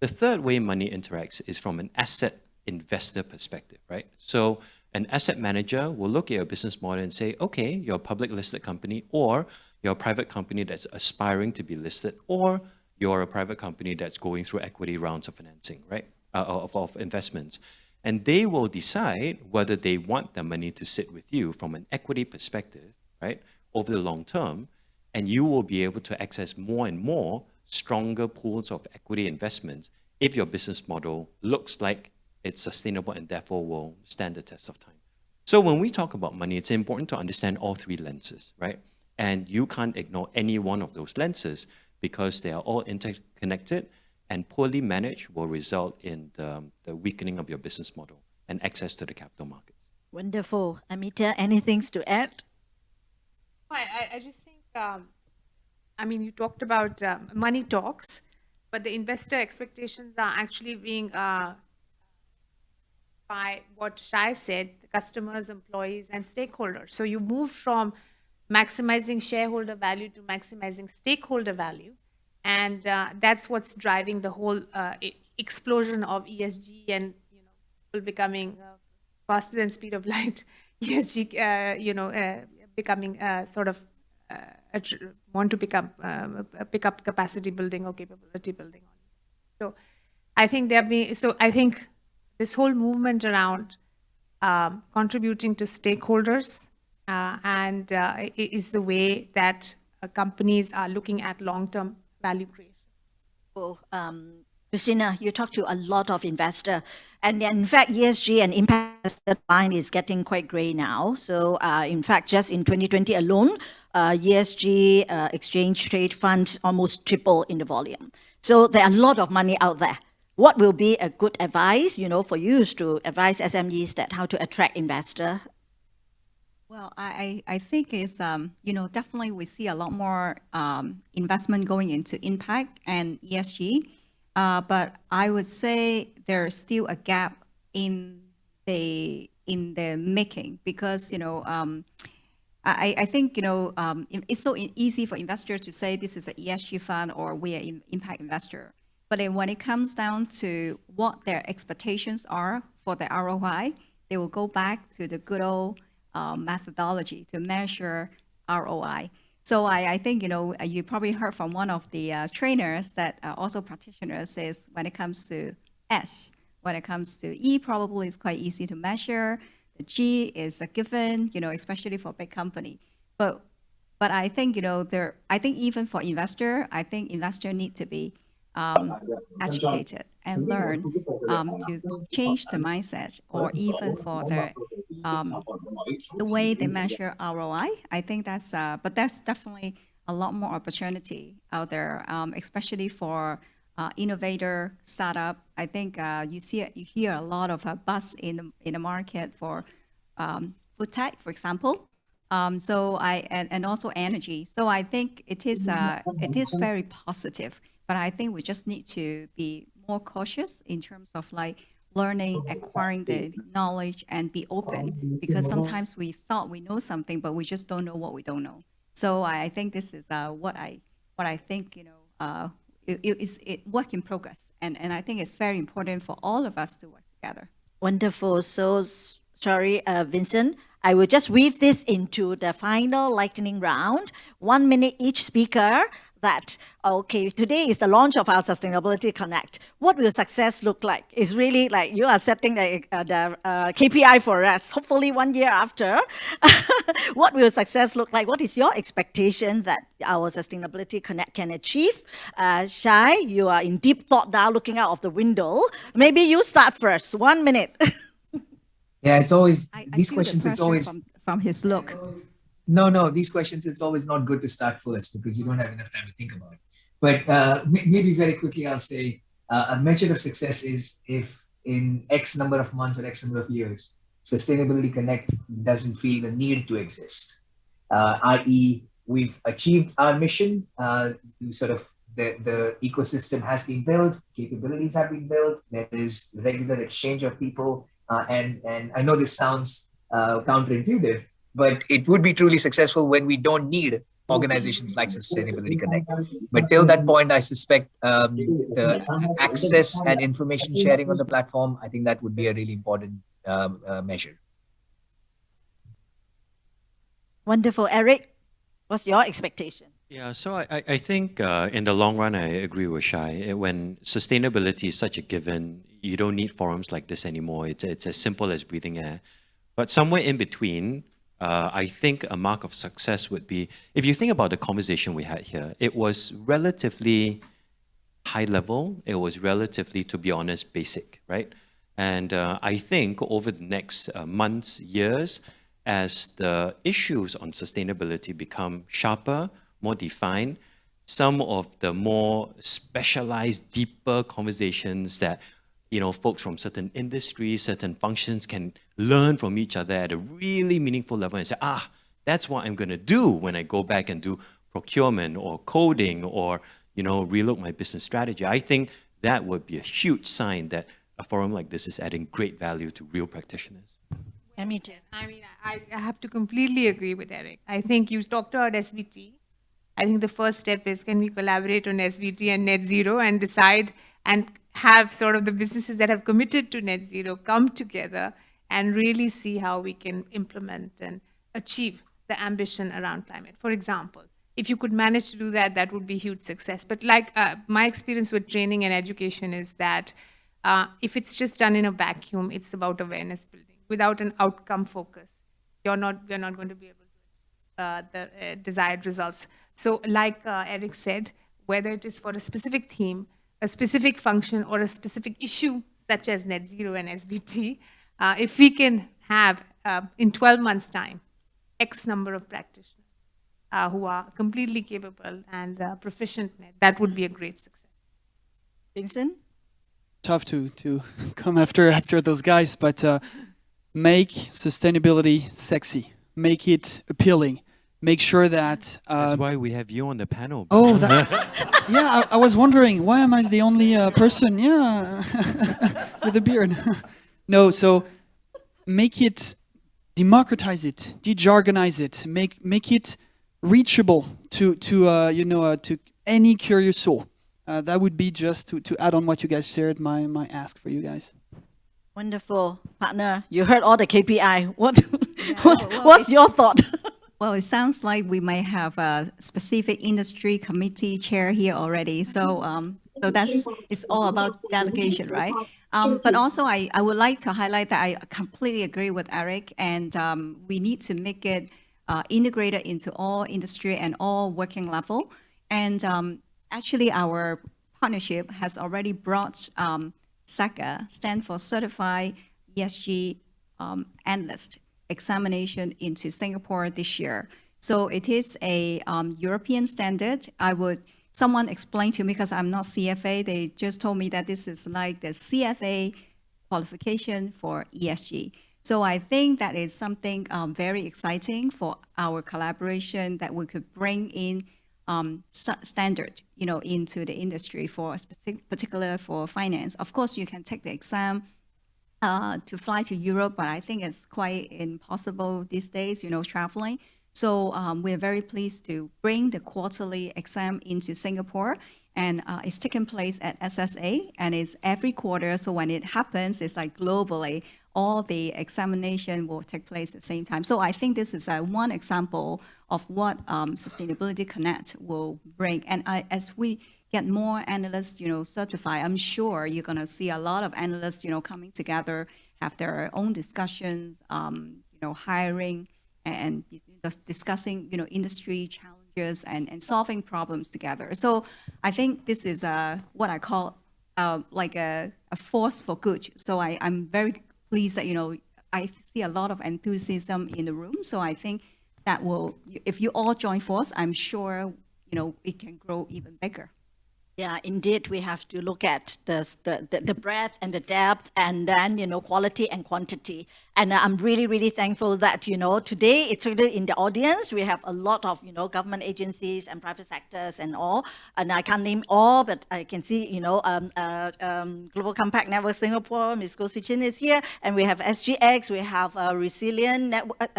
The third way money interacts is from an asset investor perspective, right? So an asset manager will look at your business model and say, okay, you're a public listed company, or you're a private company that's aspiring to be listed, or you're a private company that's going through equity rounds of financing, right, of investments. And they will decide whether they want the money to sit with you from an equity perspective, right, over the long term, and you will be able to access more and more stronger pools of equity investments if your business model looks like it's sustainable and therefore will stand the test of time. So when we talk about money, it's important to understand all three lenses, right? And you can't ignore any one of those lenses because they are all interconnected, and poorly managed will result in the weakening of your business model and access to the capital markets. Wonderful. Amita, anything to add? I just think, you talked about money talks, but the investor expectations are actually being by what Shai said, the customers, employees, and stakeholders. So you move from maximizing shareholder value to maximizing stakeholder value. And that's what's driving the whole explosion of ESG and people becoming faster than speed of light. ESG, becoming sort of want to become pick up capacity building or capability building. So I think I think this whole movement around contributing to stakeholders and is the way that companies are looking at long-term value creation. Well, Christina, you talk to a lot of investors, and in fact, ESG and impact line is getting quite gray now. So, in fact, just in 2020 alone, ESG exchange trade funds almost triple in the volume. So there are a lot of money out there. What will be a good advice, for you to advise SMEs that how to attract investor? Well, I think it's, definitely we see a lot more investment going into impact and ESG. But I would say there's still a gap in the making because, I think, it's so easy for investors to say this is an ESG fund or we are an impact investor. But then when it comes down to what their expectations are for the ROI, they will go back to the good old methodology to measure ROI. So I think, you probably heard from one of the trainers that are also practitioners is when it comes to S, when it comes to E, probably it's quite easy to measure. The G is a given, especially for big company. But I think, I think even for investor, I think investor need to be educated and learn to change the mindset, or even for the way they measure ROI. I think that's, but there's definitely a lot more opportunity out there, especially for innovator startup. I think you hear a lot of buzz in the market for food tech, for example. And also energy. So I think it is very positive. But I think we just need to be more cautious in terms of like learning, acquiring the knowledge, and be open. Because sometimes we thought we know something, but we just don't know what we don't know. So I think this is what I think it work in progress, and I think it's very important for all of us to work together. Wonderful. So sorry, Vincent. I will just weave this into the final lightning round. 1 minute each speaker. Okay, today is the launch of our Sustainability Connect. What will success look like? It's really like you are setting the KPI for us, hopefully 1 year after. What will success look like? What is your expectation that our Sustainability Connect can achieve? Shai, you are in deep thought now, looking out of the window. Maybe you start first, 1 minute. Yeah, it's always, I these feel the questions, it's pressure always... from his look. No, these questions, it's always not good to start first because you don't have enough time to think about it. But maybe very quickly, I'll say a measure of success is if in X number of months or X number of years, Sustainability Connect doesn't feel the need to exist, i.e. we've achieved our mission, sort of the ecosystem has been built, capabilities have been built, there is regular exchange of people, and I know this sounds counterintuitive, but it would be truly successful when we don't need organizations like Sustainability Connect. But till that point, I suspect the access and information sharing on the platform, I think that would be a really important measure. Wonderful. Eric, what's your expectation? Yeah, so I think in the long run, I agree with Shai. When sustainability is such a given, you don't need forums like this anymore. It's as simple as breathing air. But somewhere in between, I think a mark of success would be, if you think about the conversation we had here, it was relatively high level. It was relatively, to be honest, basic, right? And I think over the next months, years, as the issues on sustainability become sharper, more defined, some of the more specialized, deeper conversations that folks from certain industries, certain functions can learn from each other at a really meaningful level and say, that's what I'm going to do when I go back and do procurement or coding or, relook my business strategy. I think that would be a huge sign that a forum like this is adding great value to real practitioners. Amita. I mean, I have to completely agree with Eric. I think you talked about SVT. I think the first step is, can we collaborate on SVT and net zero and decide and have sort of the businesses that have committed to net zero come together and really see how we can implement and achieve the ambition around climate. For example, if you could manage to do that, that would be huge success. But like my experience with training and education is that if it's just done in a vacuum, it's about awareness building. Without an outcome focus, we're not going to be able to the desired results. So like Eric said, whether it is for a specific theme, a specific function, or a specific issue, such as net zero and SBT, if we can have, in 12 months' time, X number of practitioners who are completely capable and proficient in it, that would be a great success. Vincent? Tough to come after those guys, but make sustainability sexy, make it appealing. Make sure that... That's why we have you on the panel. Oh, yeah, I was wondering, why am I the only person, with a beard? No, so make it, democratize it, de-jargonize it, make it reachable to any curious soul. That would be just to add on what you guys shared, my ask for you guys. Wonderful. Partner, you heard all the KPI. What's your thought? Well, it sounds like we might have a specific industry committee chair here already. So it's all about delegation, right? But also, I would like to highlight that I completely agree with Eric, and we need to make it integrated into all industry and all working level. And actually, our partnership has already brought SACA, stand for Certified ESG Analyst, examination into Singapore this year. So it is a European standard. I would someone explained to me, because I'm not CFA, they just told me that this is like the CFA qualification for ESG. So I think that is something very exciting for our collaboration, that we could bring in standard, into the industry for particular for finance. Of course, you can take the exam to fly to Europe, but I think it's quite impossible these days, traveling. So we're very pleased to bring the quarterly exam into Singapore, and it's taking place at SSA, and it's every quarter. So when it happens, it's like globally, all the examination will take place at the same time. So I think this is one example of what Sustainability Connect will bring. And as we get more analysts, certified, I'm sure you're going to see a lot of analysts, coming together, have their own discussions, hiring and discussing, industry challenges and solving problems together. So I think this is what I call like a force for good. So I'm very pleased that, I see a lot of enthusiasm in the room. So I think that will, if you all join force, I'm sure, it can grow even bigger. Yeah, indeed, we have to look at the breadth and the depth, and then, quality and quantity. And I'm really, really thankful that, today it's really in the audience. We have a lot of, government agencies and private sectors and all. And I can't name all, but I can see, Global Compact Network Singapore, Ms. Goh Swee Chin is here. And we have SGX, we have Resilient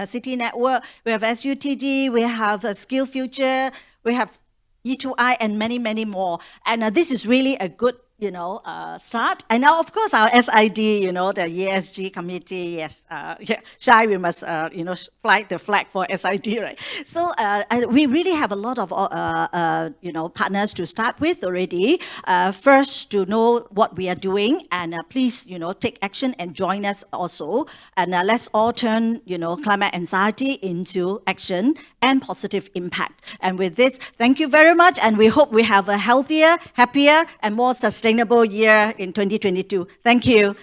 City Network, we have SUTD, we have Skill Future, we have E2I, and many, many more. And this is really a good, start. And now, of course, our SID, the ESG committee, yes, Shai, we must, fly the flag for SID, right? So we really have a lot of, partners to start with already. First, to know what we are doing, and please, take action and join us also. And let's all turn, climate anxiety into action and positive impact. And with this, thank you very much. And we hope we have a healthier, happier, and more sustainable year in 2022. Thank you.